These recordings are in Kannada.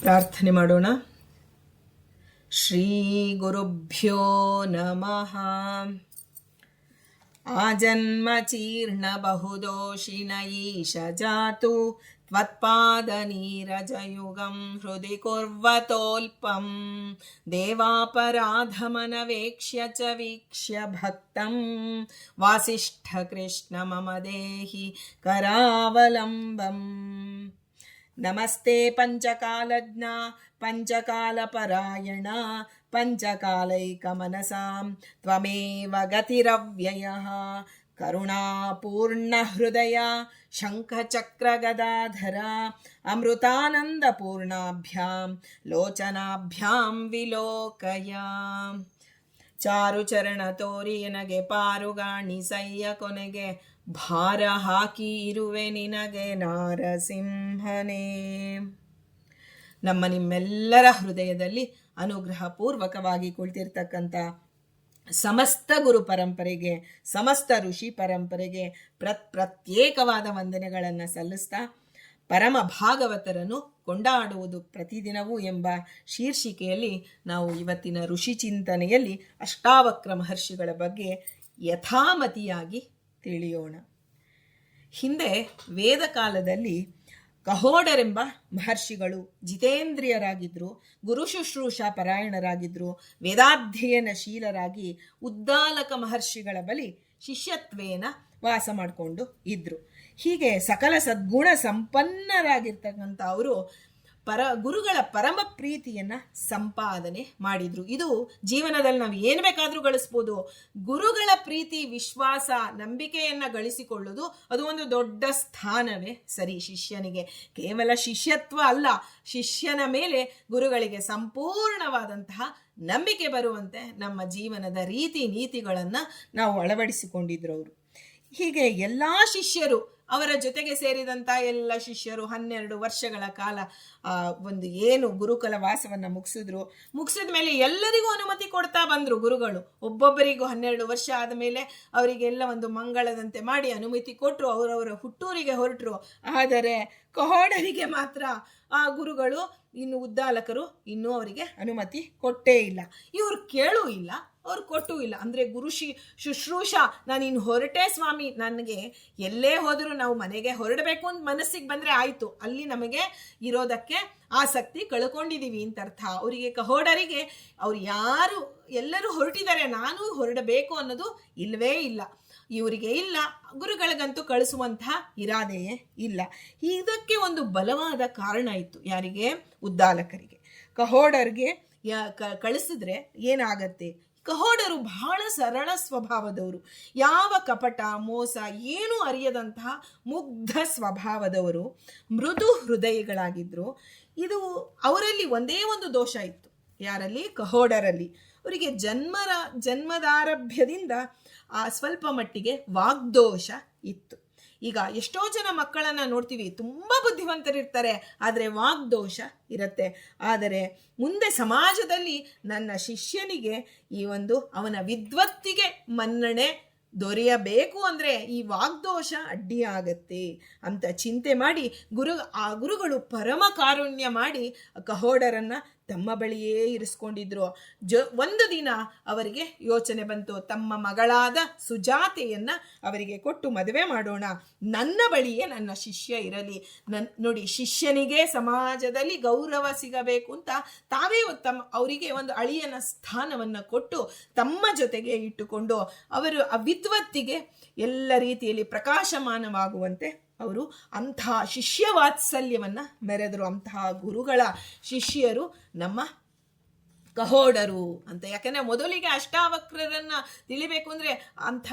ಪ್ರಾರ್ಥನೆ ಮಾಡೋಣ. ಶ್ರೀ ಗುರುಭ್ಯೋ ನಮಃ. ಆಜನ್ಮಚೀರ್ಣ ಬಹುದೋಷಿಣ ಈಶ ಜಾತು ತ್ವತ್ಪಾದನೀರಜಯುಗಂ ಹೃದಿ ಕುರ್ವತೋಲ್ಪಂ ದೇವಾಪರಾಧಮನವೇಕ್ಷ್ಯ ಚ ವೀಕ್ಷ್ಯ ಭಕ್ತಂ ವಾಸಿಷ್ಠ ಕೃಷ್ಣ ಮಮ ದೇಹಿ ಕರಾವಲಂಬಂ. ನಮಸ್ತೆ ಪಂಚಕಾಲಜ್ಞ ಪಂಚಕಾಲಪರಾಯಣ ಪಂಚಕಾಲೈಕಮನಸಾಂ ತ್ವಮೇವ ಗತಿರವ್ಯಯಃ ಕರುಣಾಪೂರ್ಣ ಹೃದಯ ಶಂಖಚಕ್ರಗದಾಧರ ಅಮೃತಾನಂದಪೂರ್ಣಾಭ್ಯಾಂ ಲೋಚನಾಭ್ಯಾಂ ವಿಲೋಕಯ. ಚಾರುಚರಣ ತೋರಿ ನನಗೆ ಪಾರುಗಾಣಿಸಯ್ಯ ಕೊನೆಗೆ ಭಾರ ಹಾಕಿ ಇರುವೆ ನಿನಗೆ ನಾರಸಿಂಹನೇ. ನಿಮ್ಮೆಲ್ಲರ ಹೃದಯದಲ್ಲಿ ಅನುಗ್ರಹಪೂರ್ವಕವಾಗಿ ಕುಳಿತಿರ್ತಕ್ಕಂಥ ಸಮಸ್ತ ಗುರು ಪರಂಪರೆಗೆ, ಸಮಸ್ತ ಋಷಿ ಪರಂಪರೆಗೆ ಪ್ರತ್ಯೇಕವಾದ ವಂದನೆಗಳನ್ನು ಸಲ್ಲಿಸ್ತಾ, ಪರಮ ಭಾಗವತರನ್ನು ಕೊಂಡಾಡುವುದು ಪ್ರತಿದಿನವೂ ಎಂಬ ಶೀರ್ಷಿಕೆಯಲ್ಲಿ ನಾವು ಇವತ್ತಿನ ಋಷಿ ಚಿಂತನೆಯಲ್ಲಿ ಅಷ್ಟಾವಕ್ರ ಮಹರ್ಷಿಗಳ ಬಗ್ಗೆ ಯಥಾಮತಿಯಾಗಿ ತಿಳಿಯೋಣ. ಹಿಂದೆ ವೇದ ಕಾಲದಲ್ಲಿ ಕಹೋಡರೆಂಬ ಮಹರ್ಷಿಗಳು ಜಿತೇಂದ್ರಿಯರಾಗಿದ್ದರು, ಗುರು ಶುಶ್ರೂಷಾ ಪರಾಯಣರಾಗಿದ್ದರು, ವೇದಾಧ್ಯಯನಶೀಲರಾಗಿ ಉದ್ದಾಲಕ ಮಹರ್ಷಿಗಳ ಬಳಿ ಶಿಷ್ಯತ್ವೇನ ವಾಸ ಮಾಡಿಕೊಂಡು ಇದ್ರು. ಹೀಗೆ ಸಕಲ ಸದ್ಗುಣ ಸಂಪನ್ನರಾಗಿರ್ತಕ್ಕಂಥ ಅವರು ಗುರುಗಳ ಪರಮ ಪ್ರೀತಿಯನ್ನ ಸಂಪಾದನೆ ಮಾಡಿದ್ರು. ಇದು ಜೀವನದಲ್ಲಿ ನಾವು ಏನು ಬೇಕಾದರೂ ಗಳಿಸ್ಬೋದು. ಗುರುಗಳ ಪ್ರೀತಿ, ವಿಶ್ವಾಸ, ನಂಬಿಕೆಯನ್ನ ಗಳಿಸಿಕೊಳ್ಳುವುದು ಅದು ಒಂದು ದೊಡ್ಡ ಸ್ಥಾನವೇ ಸರಿ ಶಿಷ್ಯನಿಗೆ. ಕೇವಲ ಶಿಷ್ಯತ್ವ ಅಲ್ಲ, ಶಿಷ್ಯನ ಮೇಲೆ ಗುರುಗಳಿಗೆ ಸಂಪೂರ್ಣವಾದಂತಹ ನಂಬಿಕೆ ಬರುವಂತೆ ನಮ್ಮ ಜೀವನದ ರೀತಿ ನೀತಿಗಳನ್ನ ನಾವು ಅಳವಡಿಸಿಕೊಂಡಿದ್ರು ಅವರು. ಹೀಗೆ ಎಲ್ಲಾ ಶಿಷ್ಯರು, ಅವರ ಜೊತೆಗೆ ಸೇರಿದಂಥ ಎಲ್ಲ ಶಿಷ್ಯರು 12 ವರ್ಷಗಳ ಕಾಲ ಒಂದು ಏನು ಗುರುಕುಲ ವಾಸವನ್ನು ಮುಗಿಸಿದ ಮೇಲೆ ಎಲ್ಲರಿಗೂ ಅನುಮತಿ ಕೊಡ್ತಾ ಬಂದರು ಗುರುಗಳು. ಒಬ್ಬೊಬ್ಬರಿಗೂ 12 ವರ್ಷ ಆದಮೇಲೆ ಅವರಿಗೆಲ್ಲ ಒಂದು ಮಂಗಳದಂತೆ ಮಾಡಿ ಅನುಮತಿ ಕೊಟ್ಟರು, ಅವರವರ ಹುಟ್ಟೂರಿಗೆ ಹೊರಟರು. ಆದರೆ ಕಹೋಡರಿಗೆ ಮಾತ್ರ ಆ ಗುರುಗಳು, ಇನ್ನು ಉದ್ದಾಲಕರು ಇನ್ನೂ ಅವರಿಗೆ ಅನುಮತಿ ಕೊಟ್ಟೇ ಇಲ್ಲ. ಇವರು ಕೇಳೂ ಇಲ್ಲ, ಅವ್ರು ಕೊಟ್ಟೂ ಇಲ್ಲ. ಅಂದರೆ ಗುರು ಶುಶ್ರೂಷಾ, ನಾನು ಇನ್ನು ಹೊರಟೆ ಸ್ವಾಮಿ, ನನಗೆ ಎಲ್ಲೇ ಹೋದರೂ ನಾವು ಮನೆಗೆ ಹೊರಡಬೇಕು ಅಂತ ಮನಸ್ಸಿಗೆ ಬಂದರೆ ಆಯಿತು, ಅಲ್ಲಿ ನಮಗೆ ಇರೋದಕ್ಕೆ ಆಸಕ್ತಿ ಕಳ್ಕೊಂಡಿದ್ದೀವಿ ಅಂತ ಅರ್ಥ. ಅವರಿಗೆ ಕಹೋಡರಿಗೆ ಅವ್ರು ಯಾರು ಎಲ್ಲರೂ ಹೊರಟಿದ್ದಾರೆ, ನಾನು ಹೊರಡಬೇಕು ಅನ್ನೋದು ಇಲ್ಲವೇ ಇಲ್ಲ. ಇವರಿಗೆ ಇಲ್ಲ, ಗುರುಗಳಿಗಂತೂ ಕಳಿಸುವಂತಹ ಇರಾದೆಯೇ ಇಲ್ಲ. ಇದಕ್ಕೆ ಒಂದು ಬಲವಾದ ಕಾರಣ ಇತ್ತು. ಯಾರಿಗೆ? ಉದ್ದಾಲಕರಿಗೆ. ಕಹೋಡರಿಗೆ ಕಳಿಸಿದ್ರೆ ಏನಾಗತ್ತೆ? ಕಹೋಡರು ಬಹಳ ಸರಳ ಸ್ವಭಾವದವರು, ಯಾವ ಕಪಟ ಮೋಸ ಏನೂ ಅರಿಯದಂತಹ ಮುಗ್ಧ ಸ್ವಭಾವದವರು, ಮೃದು ಹೃದಯಗಳಾಗಿದ್ರು. ಇದು ಅವರಲ್ಲಿ ಒಂದೇ ಒಂದು ದೋಷ ಇತ್ತು. ಯಾರಲ್ಲಿ? ಕಹೋಡರಲ್ಲಿ. ಅವರಿಗೆ ಜನ್ಮದಾರಭ್ಯದಿಂದ ಸ್ವಲ್ಪ ಮಟ್ಟಿಗೆ ವಾಗ್ದೋಷ ಇತ್ತು. ಈಗ ಎಷ್ಟೋ ಜನ ಮಕ್ಕಳನ್ನ ನೋಡ್ತೀವಿ, ತುಂಬ ಬುದ್ಧಿವಂತರಿರ್ತಾರೆ, ಆದರೆ ವಾಗ್ದೋಷ ಇರುತ್ತೆ. ಆದರೆ ಮುಂದೆ ಸಮಾಜದಲ್ಲಿ ನನ್ನ ಶಿಷ್ಯನಿಗೆ ಈ ಒಂದು ಅವನ ವಿದ್ವತ್ತಿಗೆ ಮನ್ನಣೆ ದೊರೆಯಬೇಕು ಅಂದರೆ ಈ ವಾಗ್ದೋಷ ಅಡ್ಡಿಯಾಗತ್ತೆ ಅಂತ ಚಿಂತೆ ಮಾಡಿ ಗುರುಗಳು ಪರಮ ಕಾರುಣ್ಯ ಮಾಡಿ ಕಹೋಡರನ್ನ ತಮ್ಮ ಬಳಿಯೇ ಇರಿಸ್ಕೊಂಡಿದ್ರು. ಒಂದು ದಿನ ಅವರಿಗೆ ಯೋಚನೆ ಬಂತು, ತಮ್ಮ ಮಗಳಾದ ಸುಜಾತೆಯನ್ನ ಅವರಿಗೆ ಕೊಟ್ಟು ಮದುವೆ ಮಾಡೋಣ, ನನ್ನ ಬಳಿಯೇ ನನ್ನ ಶಿಷ್ಯ ಇರಲಿ. ನೋಡಿ, ಶಿಷ್ಯನಿಗೆ ಸಮಾಜದಲ್ಲಿ ಗೌರವ ಸಿಗಬೇಕು ಅಂತ ತಾವೇ ಅವರಿಗೆ ಒಂದು ಅಳಿಯನ ಸ್ಥಾನವನ್ನ ಕೊಟ್ಟು ತಮ್ಮ ಜೊತೆಗೆ ಇಟ್ಟುಕೊಂಡು ಅವರು ವಿದ್ವತ್ತಿಗೆ ಎಲ್ಲ ರೀತಿಯಲ್ಲಿ ಪ್ರಕಾಶಮಾನವಾಗುವಂತೆ ಅವರು ಅಂತಹ ಶಿಷ್ಯ ವಾತ್ಸಲ್ಯವನ್ನ ಮೆರೆದರು. ಅಂತಹ ಗುರುಗಳ ಶಿಷ್ಯರು ನಮ್ಮ ಕಹೋಡರು ಅಂತ. ಯಾಕಂದ್ರೆ ಮೊದಲಿಗೆ ಅಷ್ಟಾವಕ್ರರನ್ನ ತಿಳಿಬೇಕು ಅಂದ್ರೆ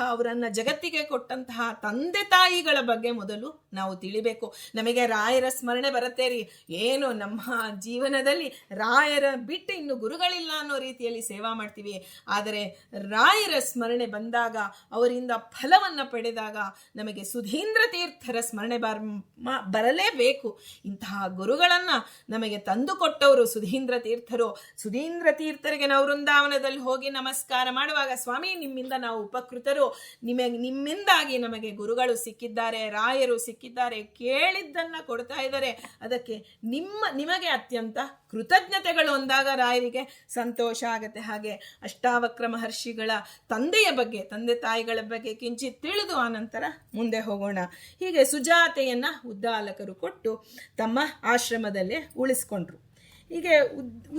ಅವರನ್ನ ಜಗತ್ತಿಗೆ ಕೊಟ್ಟಂತಹ ತಂದೆ ತಾಯಿಗಳ ಬಗ್ಗೆ ಮೊದಲು ನಾವು ತಿಳಿಬೇಕು. ನಮಗೆ ರಾಯರ ಸ್ಮರಣೆ ಬರುತ್ತೆ ರೀ, ಏನು ನಮ್ಮ ಜೀವನದಲ್ಲಿ ರಾಯರ ಬಿಟ್ಟು ಇನ್ನು ಗುರುಗಳಿಲ್ಲ ಅನ್ನೋ ರೀತಿಯಲ್ಲಿ ಸೇವಾ ಮಾಡ್ತೀವಿ. ಆದರೆ ರಾಯರ ಸ್ಮರಣೆ ಬಂದಾಗ, ಅವರಿಂದ ಫಲವನ್ನ ಪಡೆದಾಗ ನಮಗೆ ಸುಧೀಂದ್ರ ತೀರ್ಥರ ಸ್ಮರಣೆ ಬರಲೇಬೇಕು. ಇಂತಹ ಗುರುಗಳನ್ನ ನಮಗೆ ತಂದುಕೊಟ್ಟವರು ಸುಧೀಂದ್ರ ತೀರ್ಥರು. ಸುಧೀಂದ್ರ ತೀರ್ಥರಿಗೆ ನಾವು ವೃಂದಾವನದಲ್ಲಿ ಹೋಗಿ ನಮಸ್ಕಾರ ಮಾಡುವಾಗ, ಸ್ವಾಮಿ ನಿಮ್ಮಿಂದ ನಾವು ಉಪಕೃತರು, ನಿಮ್ಮಿಂದಾಗಿ ನಮಗೆ ಗುರುಗಳು ಸಿಕ್ಕಿದ್ದಾರೆ, ರಾಯರು ಸಿಕ್ಕಿದ್ದಾರೆ, ಕೇಳಿದ್ದನ್ನ ಕೊಡ್ತಾ ಇದ್ದಾರೆ, ಅದಕ್ಕೆ ನಿಮಗೆ ಅತ್ಯಂತ ಕೃತಜ್ಞತೆಗಳು ಅಂದಾಗ ರಾಯರಿಗೆ ಸಂತೋಷ ಆಗತ್ತೆ. ಹಾಗೆ ಅಷ್ಟಾವಕ್ರ ಮಹರ್ಷಿಗಳ ತಂದೆ ತಾಯಿಗಳ ಬಗ್ಗೆ ಕಿಂಚಿತ್ ತಿಳಿದು ಆನಂತರ ಮುಂದೆ ಹೋಗೋಣ. ಹೀಗೆ ಸುಜಾತೆಯನ್ನ ಉದ್ದಾಲಕರು ಕೊಟ್ಟು ತಮ್ಮ ಆಶ್ರಮದಲ್ಲೇ ಉಳಿಸ್ಕೊಂಡ್ರು. ಹೀಗೆ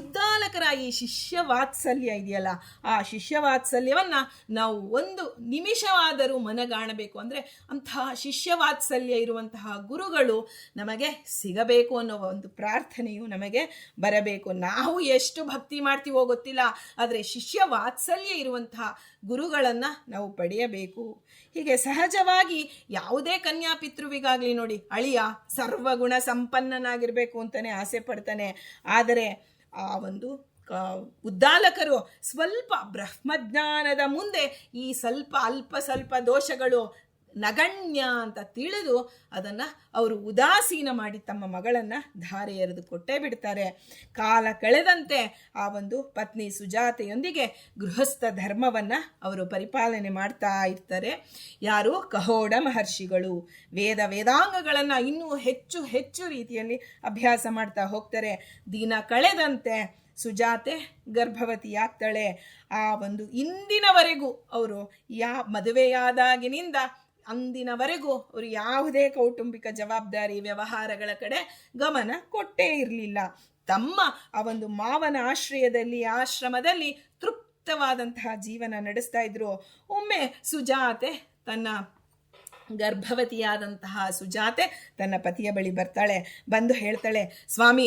ಉದ್ದಾಲಕರ ಈ ಶಿಷ್ಯ ವಾತ್ಸಲ್ಯ ಇದೆಯಲ್ಲ, ಆ ಶಿಷ್ಯ ವಾತ್ಸಲ್ಯವನ್ನ ನಾವು ಒಂದು ನಿಮಿಷವಾದರೂ ಮನಗಾಣಬೇಕು. ಅಂದರೆ ಅಂತಹ ಶಿಷ್ಯ ವಾತ್ಸಲ್ಯ ಇರುವಂತಹ ಗುರುಗಳು ನಮಗೆ ಸಿಗಬೇಕು ಅನ್ನೋ ಒಂದು ಪ್ರಾರ್ಥನೆಯು ನಮಗೆ ಬರಬೇಕು. ನಾವು ಎಷ್ಟು ಭಕ್ತಿ ಮಾಡ್ತೀವೋ ಗೊತ್ತಿಲ್ಲ, ಆದರೆ ಶಿಷ್ಯ ವಾತ್ಸಲ್ಯ ಇರುವಂತಹ ಗುರುಗಳನ್ನ ನಾವು ಪಡೆಯಬೇಕು. ಹೀಗೆ ಸಹಜವಾಗಿ ಯಾವುದೇ ಕನ್ಯಾಪಿತೃವಿಗಾಗ್ಲಿ ನೋಡಿ, ಅಳಿಯ ಸರ್ವಗುಣ ಸಂಪನ್ನನಾಗಿರ್ಬೇಕು ಅಂತಾನೆ ಆಸೆ ಪಡ್ತಾನೆ. ಆದರೆ ಆ ಒಂದು ಉದ್ದಾಲಕರು ಸ್ವಲ್ಪ ಬ್ರಹ್ಮಜ್ಞಾನದ ಮುಂದೆ ಈ ಸ್ವಲ್ಪ ದೋಷಗಳು ನಗಣ್ಯ ಅಂತ ತಿಳಿದು ಅದನ್ನು ಅವರು ಉದಾಸೀನ ಮಾಡಿ ತಮ್ಮ ಮಗಳನ್ನು ಧಾರೆ ಎರೆದು ಕೊಟ್ಟೇ ಬಿಡ್ತಾರೆ. ಕಾಲ ಕಳೆದಂತೆ ಆ ಒಂದು ಪತ್ನಿ ಸುಜಾತೆಯೊಂದಿಗೆ ಗೃಹಸ್ಥ ಧರ್ಮವನ್ನು ಅವರು ಪರಿಪಾಲನೆ ಮಾಡ್ತಾ ಇರ್ತಾರೆ. ಯಾರು? ಕಹೋಡ ಮಹರ್ಷಿಗಳು ವೇದಾಂಗಗಳನ್ನು ಇನ್ನೂ ಹೆಚ್ಚು ರೀತಿಯಲ್ಲಿ ಅಭ್ಯಾಸ ಮಾಡ್ತಾ ಹೋಗ್ತಾರೆ. ದಿನ ಕಳೆದಂತೆ ಸುಜಾತೆ ಗರ್ಭವತಿಯಾಗ್ತಾಳೆ. ಆ ಒಂದು ಇಂದಿನವರೆಗೂ ಅವರು ಮದುವೆಯಾದಾಗಿನಿಂದ ಅಂದಿನವರೆಗೂ ಅವರು ಯಾವುದೇ ಕೌಟುಂಬಿಕ ಜವಾಬ್ದಾರಿ ವ್ಯವಹಾರಗಳ ಕಡೆ ಗಮನ ಕೊಟ್ಟೇ ಇರಲಿಲ್ಲ. ತಮ್ಮ ಆ ಒಂದು ಮಾವನ ಆಶ್ರಮದಲ್ಲಿ ತೃಪ್ತವಾದಂತಹ ಜೀವನ ನಡೆಸ್ತಾ ಇದ್ರು. ಒಮ್ಮೆ ಸುಜಾತೆ ಗರ್ಭವತಿಯಾದಂತಹ ಸುಜಾತೆ ತನ್ನ ಪತಿಯ ಬಳಿ ಬರ್ತಾಳೆ. ಬಂದು ಹೇಳ್ತಾಳೆ, ಸ್ವಾಮಿ,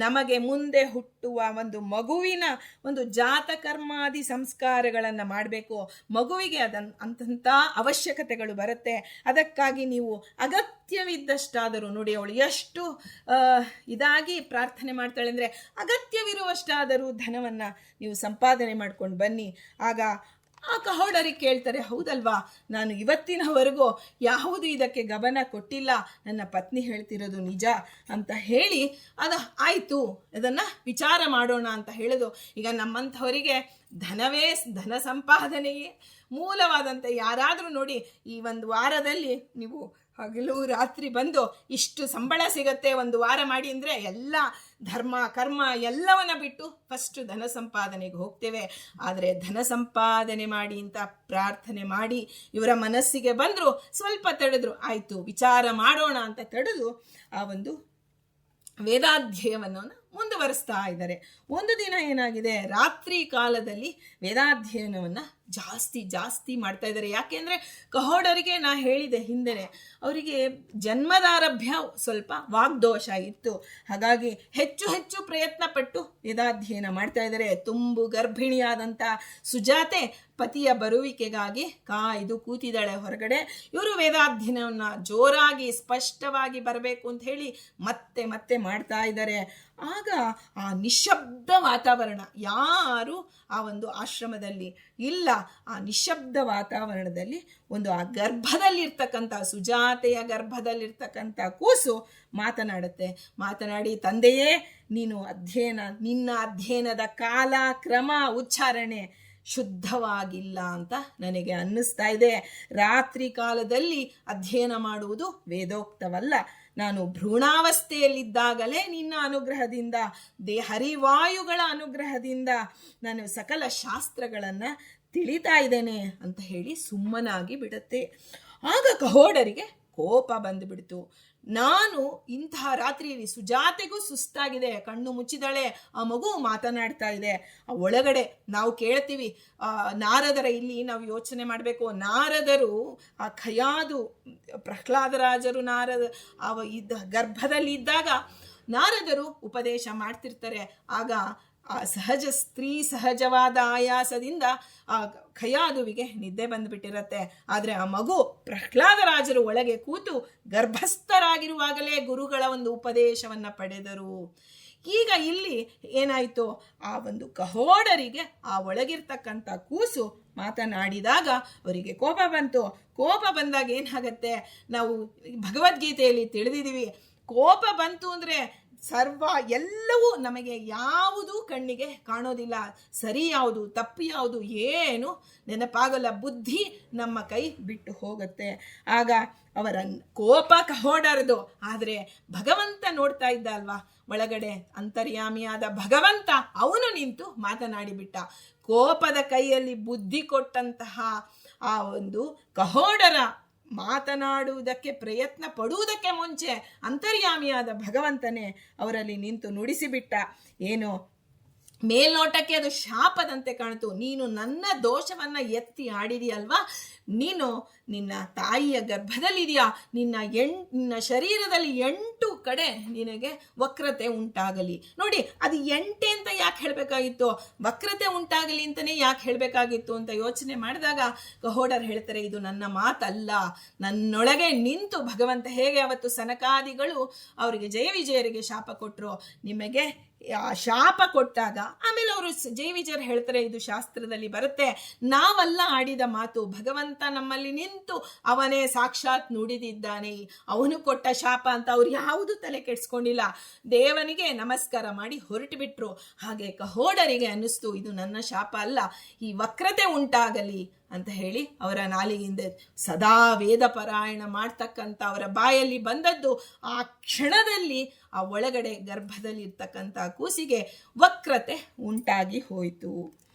ನಮಗೆ ಮುಂದೆ ಹುಟ್ಟುವ ಒಂದು ಮಗುವಿನ ಒಂದು ಜಾತಕರ್ಮಾದಿ ಸಂಸ್ಕಾರಗಳನ್ನು ಮಾಡಬೇಕು. ಮಗುವಿಗೆ ಅಂತಂಥ ಅವಶ್ಯಕತೆಗಳು ಬರುತ್ತೆ. ಅದಕ್ಕಾಗಿ ನೀವು ಅಗತ್ಯವಿದ್ದಷ್ಟಾದರೂ, ನೋಡಿ ಅವಳು ಎಷ್ಟು ಇದಾಗಿ ಪ್ರಾರ್ಥನೆ ಮಾಡ್ತಾಳೆ ಅಂದರೆ, ಅಗತ್ಯವಿರುವಷ್ಟಾದರೂ ಧನವನ್ನು ನೀವು ಸಂಪಾದನೆ ಮಾಡ್ಕೊಂಡು ಬನ್ನಿ. ಆಗ ಆ ಕಹೋಡರಿಗೆ ಕೇಳ್ತಾರೆ, ಹೌದಲ್ವಾ, ನಾನು ಇವತ್ತಿನವರೆಗೂ ಯಾವುದು ಇದಕ್ಕೆ ಗಮನ ಕೊಟ್ಟಿಲ್ಲ, ನನ್ನ ಪತ್ನಿ ಹೇಳ್ತಿರೋದು ನಿಜ ಅಂತ ಹೇಳಿ ಆಯಿತು, ಅದನ್ನು ವಿಚಾರ ಮಾಡೋಣ ಅಂತ ಹೇಳೋದು. ಈಗ ನಮ್ಮಂಥವರಿಗೆ ಧನ ಸಂಪಾದನೆಯೇ ಮೂಲವಾದಂಥ ಯಾರಾದರೂ ನೋಡಿ, ಈ ಒಂದು ವಾರದಲ್ಲಿ ನೀವು ಹಗಲು ರಾತ್ರಿ ಬಂದು ಇಷ್ಟು ಸಂಬಳ ಸಿಗತ್ತೆ, ಒಂದು ವಾರ ಮಾಡಿ ಅಂದರೆ ಎಲ್ಲ ಧರ್ಮ ಕರ್ಮ ಎಲ್ಲವನ್ನ ಬಿಟ್ಟು ಫಸ್ಟ್ ಧನ ಸಂಪಾದನೆಗೆ ಹೋಗ್ತೇವೆ. ಆದರೆ ಧನ ಸಂಪಾದನೆ ಮಾಡಿ ಅಂತ ಪ್ರಾರ್ಥನೆ ಮಾಡಿ ಇವರ ಮನಸ್ಸಿಗೆ ಬಂದರು, ಸ್ವಲ್ಪ ತಡೆದ್ರು, ಆಯಿತು ವಿಚಾರ ಮಾಡೋಣ ಅಂತ ತಡೆದು ಆ ಒಂದು ವೇದಾಧ್ಯಯನವನ್ನು ಮುಂದುವರಿಸ್ತಾ ಇದ್ದಾರೆ. ಒಂದು ದಿನ ಏನಾಗಿದೆ, ರಾತ್ರಿ ಕಾಲದಲ್ಲಿ ವೇದಾಧ್ಯಯನವನ್ನು ಜಾಸ್ತಿ ಮಾಡ್ತಾ ಇದ್ದಾರೆ. ಯಾಕೆಂದರೆ ಕಹೋಡರಿಗೆ ನಾ ಹೇಳಿದೆ ಹಿಂದೆನೆ, ಅವರಿಗೆ ಜನ್ಮದಾರಭ್ಯ ಸ್ವಲ್ಪ ವಾಗ್ದೋಷ ಇತ್ತು. ಹಾಗಾಗಿ ಹೆಚ್ಚು ಪ್ರಯತ್ನ ಪಟ್ಟು ವೇದಾಧ್ಯಯನ ಮಾಡ್ತಾ ಇದ್ದಾರೆ. ತುಂಬು ಗರ್ಭಿಣಿಯಾದಂಥ ಸುಜಾತೆ ಪತಿಯ ಬರುವಿಕೆಗಾಗಿ ಕಾಯ್ದು ಕೂತಿದ್ದಾಳೆ ಹೊರಗಡೆ. ಇವರು ವೇದಾಧ್ಯಯನವನ್ನು ಜೋರಾಗಿ ಸ್ಪಷ್ಟವಾಗಿ ಬರಬೇಕು ಅಂತ ಹೇಳಿ ಮತ್ತೆ ಮಾಡ್ತಾ ಇದ್ದಾರೆ. ಆಗ ಆ ನಿಶ್ಶಬ್ದ ವಾತಾವರಣ, ಯಾರು ಆ ಒಂದು ಆಶ್ರಮದಲ್ಲಿ ಇಲ್ಲ, ಆ ನಿಶ್ಶಬ್ದ ವಾತಾವರಣದಲ್ಲಿ ಒಂದು ಆ ಗರ್ಭದಲ್ಲಿರ್ತಕ್ಕಂಥ ಸುಜಾತೆಯ ಗರ್ಭದಲ್ಲಿರ್ತಕ್ಕಂಥ ಕೂಸು ಮಾತನಾಡಿ, ತಂದೆಯೇ, ನಿನ್ನ ಅಧ್ಯಯನದ ಕಾಲ ಕ್ರಮ ಉಚ್ಚಾರಣೆ ಶುದ್ಧವಾಗಿಲ್ಲ ಅಂತ ನನಗೆ ಅನ್ನಿಸ್ತಾ ಇದೆ. ರಾತ್ರಿ ಕಾಲದಲ್ಲಿ ಅಧ್ಯಯನ ಮಾಡುವುದು ವೇದೋಕ್ತವಲ್ಲ. ನಾನು ಭ್ರೂಣಾವಸ್ಥೆಯಲ್ಲಿದ್ದಾಗಲೇ ನಿನ್ನ ಅನುಗ್ರಹದಿಂದ, ಹರಿವಾಯುಗಳ ಅನುಗ್ರಹದಿಂದ ನಾನು ಸಕಲ ಶಾಸ್ತ್ರಗಳನ್ನು ತಿಳಿತಾ ಇದ್ದೇನೆ ಅಂತ ಹೇಳಿ ಸುಮ್ಮನಾಗಿ ಬಿಡುತ್ತೆ. ಆಗ ಕಹೋಡರಿಗೆ ಕೋಪ ಬಂದುಬಿಡ್ತು. ನಾನು ಇಂತಹ ರಾತ್ರಿಯಲ್ಲಿ, ಸುಜಾತೆಗೂ ಸುಸ್ತಾಗಿದೆ, ಕಣ್ಣು ಮುಚ್ಚಿದಳೆ, ಆ ಮಗು ಮಾತನಾಡ್ತಾ ಇದೆ, ಆ ಒಳಗಡೆ ನಾವು ಕೇಳ್ತೀವಿ. ನಾರದರ ಇಲ್ಲಿ ನಾವು ಯೋಚನೆ ಮಾಡಬೇಕು. ನಾರದರು ಆ ಖಯಾದು ಪ್ರಹ್ಲಾದರಾಜರು ಗರ್ಭದಲ್ಲಿ ಇದ್ದಾಗ ನಾರದರು ಉಪದೇಶ ಮಾಡ್ತಿರ್ತಾರೆ. ಆಗ ಆ ಸಹಜವಾದ ಆಯಾಸದಿಂದ ಆ ಖಯಾದುವಿಗೆ ನಿದ್ದೆ ಬಂದುಬಿಟ್ಟಿರತ್ತೆ. ಆದರೆ ಆ ಮಗು ಪ್ರಹ್ಲಾದರಾಜರು ಒಳಗೆ ಕೂತು ಗರ್ಭಸ್ಥರಾಗಿರುವಾಗಲೇ ಗುರುಗಳ ಒಂದು ಉಪದೇಶವನ್ನು ಪಡೆದರು. ಈಗ ಇಲ್ಲಿ ಏನಾಯಿತು, ಆ ಒಂದು ಕಹೋಡರಿಗೆ ಆ ಒಳಗಿರ್ತಕ್ಕಂಥ ಕೂಸು ಮಾತನಾಡಿದಾಗ ಅವರಿಗೆ ಕೋಪ ಬಂತು. ಕೋಪ ಬಂದಾಗ ಏನಾಗತ್ತೆ, ನಾವು ಭಗವದ್ಗೀತೆಯಲ್ಲಿ ತಿಳಿದಿದ್ದೀವಿ, ಕೋಪ ಬಂತು ಅಂದರೆ ಸರ್ವ ಎಲ್ಲವೂ ನಮಗೆ ಯಾವುದು ಕಣ್ಣಿಗೆ ಕಾಣೋದಿಲ್ಲ. ಸರಿ ಯಾವುದು ತಪ್ಪು ಯಾವುದು ಏನು ನೆನಪಾಗಲ್ಲ. ಬುದ್ಧಿ ನಮ್ಮ ಕೈ ಬಿಟ್ಟು ಹೋಗುತ್ತೆ. ಆಗ ಅವರ ಕೋಪ ಕಹೋಡರದು. ಆದರೆ ಭಗವಂತ ನೋಡ್ತಾ ಇದ್ದ ಅಲ್ವಾ, ಒಳಗಡೆ ಅಂತರ್ಯಾಮಿಯಾದ ಭಗವಂತ ಅವನು ನಿಂತು ಮಾತನಾಡಿಬಿಟ್ಟ. ಕೋಪದ ಕೈಯಲ್ಲಿ ಬುದ್ಧಿ ಕೊಟ್ಟಂತಹ ಆ ಒಂದು ಕಹೋಡರ ಮಾತನಾಡುವುದಕ್ಕೆ ಪ್ರಯತ್ನ ಪಡುವುದಕ್ಕೆ ಮುಂಚೆ ಅಂತರ್ಯಾಮಿಯಾದ ಭಗವಂತನೇ ಅವರಲ್ಲಿ ನಿಂತು ನುಡಿಸಿಬಿಟ್ಟ. ಏನು ಮೇಲ್ನೋಟಕ್ಕೆ ಅದು ಶಾಪದಂತೆ ಕಾಣಿತು. ನೀನು ನನ್ನ ದೋಷವನ್ನ ಎತ್ತಿ ಆಡಿದೆಯಲ್ವಾ, ನೀನು ನಿನ್ನ ತಾಯಿಯ ಗರ್ಭದಲ್ಲಿದೆಯಾ, ನಿನ್ನ ಶರೀರದಲ್ಲಿ 8 ಕಡೆ ನಿನಗೆ ವಕ್ರತೆ ಉಂಟಾಗಲಿ. ನೋಡಿ, ಅದು 8 ಅಂತ ಯಾಕೆ ಹೇಳಬೇಕಾಗಿತ್ತು, ವಕ್ರತೆ ಉಂಟಾಗಲಿ ಅಂತಲೇ ಯಾಕೆ ಹೇಳಬೇಕಾಗಿತ್ತು ಅಂತ ಯೋಚನೆ ಮಾಡಿದಾಗ ಕಹೋಡರ್ ಹೇಳ್ತಾರೆ, ಇದು ನನ್ನ ಮಾತಲ್ಲ, ನನ್ನೊಳಗೆ ನಿಂತು ಭಗವಂತ ಹೇಗೆ ಅವತ್ತು ಸನಕಾದಿಗಳು ಅವರಿಗೆ ಜಯ ವಿಜಯರಿಗೆ ಶಾಪ ಕೊಟ್ಟರು, ನಿಮಗೆ ಆ ಶಾಪ ಕೊಟ್ಟಾಗ ಆಮೇಲೆ ಅವರು ಜೈ ವಿಜಯರು ಹೇಳ್ತಾರೆ, ಇದು ಶಾಸ್ತ್ರದಲ್ಲಿ ಬರುತ್ತೆ, ನಾವಲ್ಲ ಆಡಿದ ಮಾತು, ಭಗವಂತ ನಮ್ಮಲ್ಲಿ ನಿಂತು ಅವನೇ ಸಾಕ್ಷಾತ್ ನುಡಿದಿದ್ದಾನೆ, ಅವನು ಕೊಟ್ಟ ಶಾಪ ಅಂತ ಅವ್ರು ಯಾವುದು ತಲೆ ಕೆಡಿಸ್ಕೊಂಡಿಲ್ಲ. ದೇವನಿಗೆ ನಮಸ್ಕಾರ ಮಾಡಿ ಹೊರಟು ಬಿಟ್ರು. ಹಾಗೆ ಕಹೋಡರಿಗೆ ಅನ್ನಿಸ್ತು, ಇದು ನನ್ನ ಶಾಪ ಅಲ್ಲ, ಈ ವಕ್ರತೆ ಉಂಟಾಗಲಿ ಅಂತ ಹೇಳಿ ಅವರ ನಾಲಿಗೆಯಿಂದ ಸದಾ ವೇದ ಪಾರಾಯಣ ಮಾಡ್ತಕ್ಕಂಥ ಅವರ ಬಾಯಲ್ಲಿ ಬಂದದ್ದು ಆ ಕ್ಷಣದಲ್ಲಿ ಆ ಒಳಗಡೆ ಗರ್ಭದಲ್ಲಿ ಇರ್ತಕ್ಕಂಥ ಕೂಸಿಗೆ ವಕ್ರತೆ ಉಂಟಾಗಿ ಹೋಯಿತು.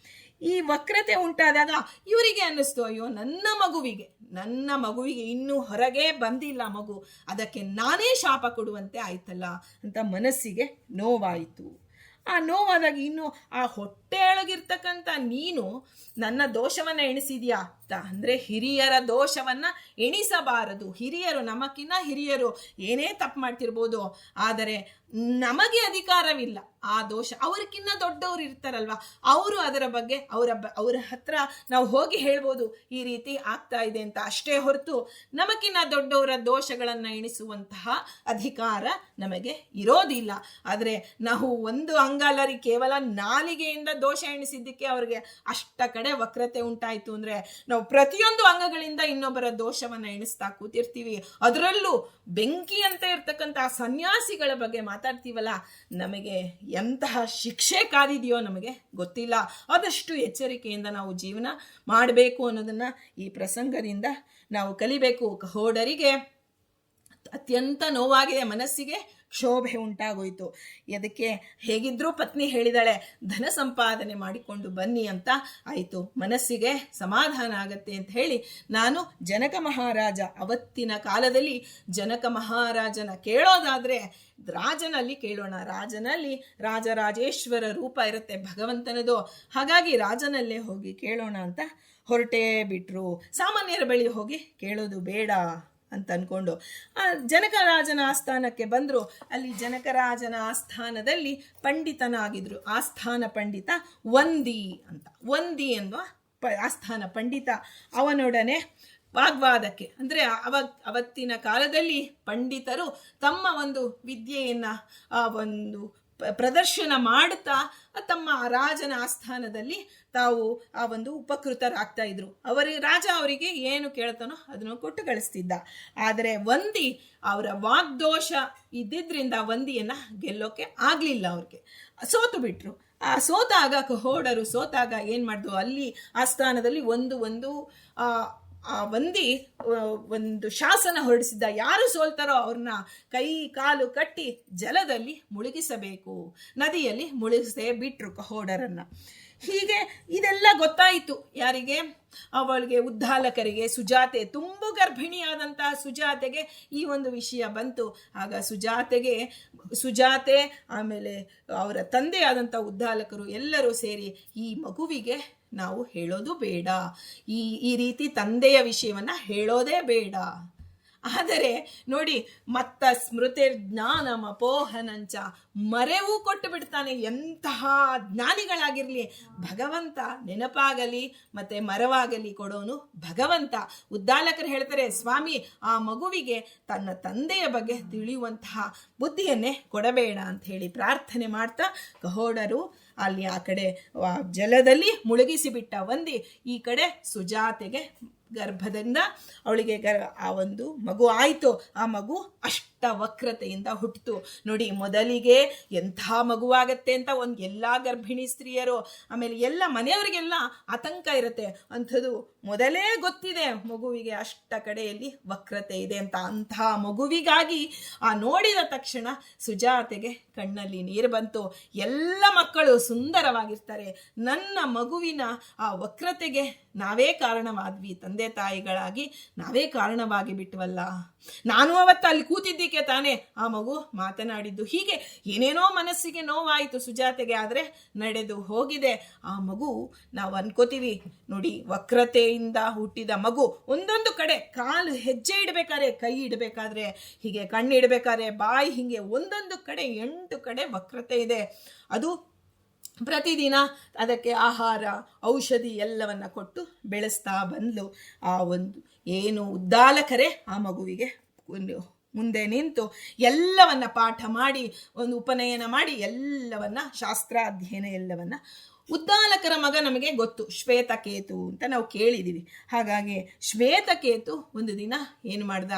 ಈ ವಕ್ರತೆ ಉಂಟಾದಾಗ ಇವರಿಗೆ ಅನ್ನಿಸ್ತು, ಅಯ್ಯೋ ನನ್ನ ಮಗುವಿಗೆ ಇನ್ನೂ ಹೊರಗೆ ಬಂದಿಲ್ಲ ಮಗು, ಅದಕ್ಕೆ ನಾನೇ ಶಾಪ ಕೊಡುವಂತೆ ಆಯ್ತಲ್ಲ ಅಂತ ಮನಸ್ಸಿಗೆ ನೋವಾಯಿತು. ಆ ನೋವಾದಾಗ ಇನ್ನು ಆ ಹೊಟ್ಟೆಯೊಳಗಿರ್ತಕ್ಕಂಥ ನೀನು ನನ್ನ ದೋಷವನ್ನ ಎಣಿಸಿದ್ಯಾ ಅಂದ್ರೆ ಹಿರಿಯರ ದೋಷವನ್ನ ಎಣಿಸಬಾರದು. ಹಿರಿಯರು, ನಮಕಿನ್ನ ಹಿರಿಯರು ಏನೇ ತಪ್ಪು ಮಾಡ್ತಿರ್ಬೋದು, ಆದರೆ ನಮಗೆ ಅಧಿಕಾರವಿಲ್ಲ ಆ ದೋಷ. ಅವ್ರಕ್ಕಿನ್ನ ದೊಡ್ಡವರು ಇರ್ತಾರಲ್ವ, ಅವರು ಅದರ ಬಗ್ಗೆ ಅವರ ಹತ್ರ ನಾವು ಹೋಗಿ ಹೇಳ್ಬೋದು ಈ ರೀತಿ ಆಗ್ತಾ ಇದೆ ಅಂತ, ಅಷ್ಟೇ ಹೊರತು ನಮಗಿನ್ನ ದೊಡ್ಡವರ ದೋಷಗಳನ್ನ ಎಣಿಸುವಂತಹ ಅಧಿಕಾರ ನಮಗೆ ಇರೋದಿಲ್ಲ. ಆದರೆ ನಾವು ಒಂದು ಅಂಗಾಲರಿ ಕೇವಲ ನಾಲಿಗೆಯಿಂದ ದೋಷ ಎಣಿಸಿದ್ದಕ್ಕೆ ಅವ್ರಿಗೆ ಅಷ್ಟ ಕಡೆ ವಕ್ರತೆ ಉಂಟಾಯಿತು ಅಂದ್ರೆ, ನಾವು ಪ್ರತಿಯೊಂದು ಅಂಗಗಳಿಂದ ಇನ್ನೊಬ್ಬರ ದೋಷವನ್ನ ಎಣಿಸ್ತಾ ಕೂತಿರ್ತೀವಿ. ಅದರಲ್ಲೂ ಬೆಂಕಿ ಅಂತ ಇರ್ತಕ್ಕಂತಹ ಸನ್ಯಾಸಿಗಳ ಬಗ್ಗೆ ಮಾತಾಡ್ತೀವಲ್ಲ, ನಮಗೆ ಎಂತಹ ಶಿಕ್ಷೆ ಕಾದಿದೆಯೋ ನಮಗೆ ಗೊತ್ತಿಲ್ಲ. ಆದಷ್ಟು ಎಚ್ಚರಿಕೆಯಿಂದ ನಾವು ಜೀವನ ಮಾಡಬೇಕು ಅನ್ನೋದನ್ನ ಈ ಪ್ರಸಂಗದಿಂದ ನಾವು ಕಲಿಬೇಕು. ಕಹೋಡರಿಗೆ ಅತ್ಯಂತ ನೋವಾಗಿದೆ, ಮನಸ್ಸಿಗೆ ಕ್ಷೋಭೆ ಉಂಟಾಗೋಯ್ತು. ಅದಕ್ಕೆ ಹೇಗಿದ್ರೂ ಪತ್ನಿ ಹೇಳಿದಾಳೆ, ಧನ ಸಂಪಾದನೆ ಮಾಡಿಕೊಂಡು ಬನ್ನಿ ಅಂತ ಆಯಿತು, ಮನಸ್ಸಿಗೆ ಸಮಾಧಾನ ಆಗತ್ತೆ ಅಂತ ಹೇಳಿ ನಾನು ಜನಕ ಮಹಾರಾಜ, ಅವತ್ತಿನ ಕಾಲದಲ್ಲಿ ಜನಕ ಮಹಾರಾಜನ ಕೇಳೋದಾದ್ರೆ ರಾಜನಲ್ಲಿ ಕೇಳೋಣ. ರಾಜನಲ್ಲಿ ರಾಜರಾಜೇಶ್ವರ ರೂಪ ಇರುತ್ತೆ ಭಗವಂತನದು, ಹಾಗಾಗಿ ರಾಜನಲ್ಲೇ ಹೋಗಿ ಕೇಳೋಣ ಅಂತ ಹೊರಟೇ ಬಿಟ್ರು. ಸಾಮಾನ್ಯರ ಬಳಿ ಹೋಗಿ ಕೇಳೋದು ಬೇಡ ಅಂತ ಅನ್ಕೊಂಡು ಜನಕರಾಜನ ಆಸ್ಥಾನಕ್ಕೆ ಬಂದ್ರು. ಅಲ್ಲಿ ಜನಕರಾಜನ ಆಸ್ಥಾನದಲ್ಲಿ ಪಂಡಿತನಾಗಿದ್ರು, ಆಸ್ಥಾನ ಪಂಡಿತ ವಂದಿ ಎನ್ನುವ ಆಸ್ಥಾನ ಪಂಡಿತ. ಅವನೊಡನೆ ವಾಗ್ವಾದಕ್ಕೆ, ಅಂದ್ರೆ ಅವತ್ತಿನ ಕಾಲದಲ್ಲಿ ಪಂಡಿತರು ತಮ್ಮ ಒಂದು ವಿದ್ಯೆಯನ್ನ ಒಂದು ಪ್ರದರ್ಶನ ಮಾಡುತ್ತಾ ತಮ್ಮ ರಾಜನ ಆಸ್ಥಾನದಲ್ಲಿ ತಾವು ಆ ಒಂದು ಉಪಕೃತರಾಗ್ತಾ ಇದ್ರು. ರಾಜ ಅವರಿಗೆ ಏನು ಕೇಳ್ತಾನೋ ಅದನ್ನು ಕೊಟ್ಟು ಕಳಿಸ್ತಿದ್ದ. ಆದರೆ ವಂದಿ ಅವರ ವಾಗ್ದೋಷ ಇದ್ದಿದ್ರಿಂದ ವಂದಿಯನ್ನ ಗೆಲ್ಲೋಕೆ ಆಗ್ಲಿಲ್ಲ, ಅವ್ರಿಗೆ ಸೋತು ಬಿಟ್ರು. ಆ ಸೋತಾಗ ಕಹೋಡರು ಸೋತಾಗ ಏನ್ ಮಾಡಿದ್ರು, ಅಲ್ಲಿ ಆಸ್ಥಾನದಲ್ಲಿ ಒಂದು ವಂದಿ ಒಂದು ಶಾಸನ ಹೊರಡಿಸಿದ್ದ, ಯಾರು ಸೋಲ್ತಾರೋ ಅವ್ರನ್ನ ಕೈ ಕಾಲು ಕಟ್ಟಿ ಜಲದಲ್ಲಿ ಮುಳುಗಿಸಬೇಕು, ನದಿಯಲ್ಲಿ ಮುಳುಗಿಸೇ ಬಿಟ್ರು ಕಹೋಡರನ್ನ. ಹೀಗೆ ಇದೆಲ್ಲ ಗೊತ್ತಾಯಿತು ಯಾರಿಗೆ, ಅವಳಿಗೆ ಉದ್ದಾಲಕರಿಗೆ, ಸುಜಾತೆ, ತುಂಬು ಗರ್ಭಿಣಿಯಾದಂತಹ ಸುಜಾತೆಗೆ ಈ ಒಂದು ವಿಷಯ ಬಂತು. ಆಗ ಸುಜಾತೆ ಆಮೇಲೆ ಅವರ ತಂದೆಯಾದಂಥ ಉದ್ದಾಲಕರು ಎಲ್ಲರೂ ಸೇರಿ ಈ ಮಗುವಿಗೆ ನಾವು ಹೇಳೋದು ಬೇಡ, ಈ ರೀತಿ ತಂದೆಯ ವಿಷಯವನ್ನ ಹೇಳೋದೇ ಬೇಡ. ಆದರೆ ನೋಡಿ, ಮತ್ತ ಸ್ಮೃತಿ ಜ್ಞಾನಮಪೋಹನಂಚ, ಮರೆವು ಕೊಟ್ಟು ಬಿಡ್ತಾನೆ. ಎಂತಹ ಜ್ಞಾನಿಗಳಾಗಿರ್ಲಿ, ಭಗವಂತ ನೆನಪಾಗಲಿ ಮತ್ತೆ ಮರವಾಗಲಿ ಕೊಡೋನು ಭಗವಂತ. ಉದ್ದಾಲಕರು ಹೇಳ್ತಾರೆ, ಸ್ವಾಮಿ ಆ ಮಗುವಿಗೆ ತನ್ನ ತಂದೆಯ ಬಗ್ಗೆ ತಿಳಿಯುವಂತಹ ಬುದ್ಧಿಯನ್ನೇ ಕೊಡಬೇಡ ಅಂತ ಹೇಳಿ ಪ್ರಾರ್ಥನೆ ಮಾಡ್ತಾ ಕಹೋಡರು ಅಲ್ಲಿ ಆ ಕಡೆ ಜಲದಲ್ಲಿ ಮುಳುಗಿಸಿಬಿಟ್ಟ ವಂದಿ, ಈ ಕಡೆ ಸುಜಾತೆಗೆ ಗರ್ಭದಿಂದ ಅವಳಿಗೆ ಆ ಒಂದು ಮಗು ಆಯಿತು. ಆ ಮಗು ಅಷ್ಟು ವಕ್ರತೆಯಿಂದ ಹುಟ್ಟಿತು. ನೋಡಿ, ಮೊದಲಿಗೆ ಎಂಥ ಮಗುವಾಗತ್ತೆ ಅಂತ ಎಲ್ಲ ಗರ್ಭಿಣಿ ಸ್ತ್ರೀಯರು, ಆಮೇಲೆ ಎಲ್ಲ ಮನೆಯವರಿಗೆಲ್ಲ ಆತಂಕ ಇರುತ್ತೆ. ಅಂಥದ್ದು ಮೊದಲೇ ಗೊತ್ತಿದೆ ಮಗುವಿಗೆ ಅಷ್ಟ ಕಡೆಯಲ್ಲಿ ವಕ್ರತೆ ಇದೆ ಅಂತ. ಅಂಥ ಮಗುವಿಗಾಗಿ ನೋಡಿದ ತಕ್ಷಣ ಸುಜಾತೆಗೆ ಕಣ್ಣಲ್ಲಿ ನೀರು ಬಂತು. ಎಲ್ಲ ಮಕ್ಕಳು ಸುಂದರವಾಗಿರ್ತಾರೆ, ನನ್ನ ಮಗುವಿನ ಆ ವಕ್ರತೆಗೆ ನಾವೇ ಕಾರಣವಾದ್ವಿ, ತಂದೆ ತಾಯಿಗಳಾಗಿ ನಾವೇ ಕಾರಣವಾಗಿ ಬಿಟ್ವಲ್ಲ. ನಾನು ಅವತ್ತು ಅಲ್ಲಿ ಕೂತಿದ್ದಕ್ಕೆ ತಾನೇ ಆ ಮಗು ಮಾತನಾಡಿದ್ದು. ಹೀಗೆ ಏನೇನೋ ಮನಸ್ಸಿಗೆ ನೋವಾಯಿತು ಸುಜಾತೆಗೆ, ಆದರೆ ನಡೆದು ಹೋಗಿದೆ. ಆ ಮಗು ನಾವು ಅನ್ಕೋತೀವಿ ನೋಡಿ, ವಕ್ರತೆಯಿಂದ ಹುಟ್ಟಿದ ಮಗು ಒಂದೊಂದು ಕಡೆ ಕಾಲು ಹೆಜ್ಜೆ ಇಡಬೇಕಾದ್ರೆ, ಕೈ ಇಡಬೇಕಾದ್ರೆ ಹೀಗೆ, ಕಣ್ಣು ಇಡಬೇಕಾದ್ರೆ ಬಾಯಿ, ಹಿಂಗೆ ಒಂದೊಂದು ಕಡೆ 8 ಕಡೆ ವಕ್ರತೆ ಇದೆ. ಅದು ಪ್ರತಿದಿನ ಅದಕ್ಕೆ ಆಹಾರ ಔಷಧಿ ಎಲ್ಲವನ್ನ ಕೊಟ್ಟು ಬೆಳೆಸ್ತಾ ಬಂದ್ಲು. ಆ ಒಂದು ಏನು ಉದ್ದಾಲಕರೇ ಆ ಮಗುವಿಗೆ ಮುಂದೆ ನಿಂತು ಎಲ್ಲವನ್ನ ಪಾಠ ಮಾಡಿ, ಒಂದು ಉಪನಯನ ಮಾಡಿ, ಎಲ್ಲವನ್ನ ಶಾಸ್ತ್ರಾಧ್ಯಯನ ಎಲ್ಲವನ್ನ. ಉದ್ದಾಲಕರ ಮಗ ನಮಗೆ ಗೊತ್ತು, ಶ್ವೇತಕೇತು ಅಂತ ನಾವು ಕೇಳಿದ್ದೀವಿ. ಹಾಗಾಗಿ ಶ್ವೇತಕೇತು ಒಂದು ದಿನ ಏನು ಮಾಡ್ದ,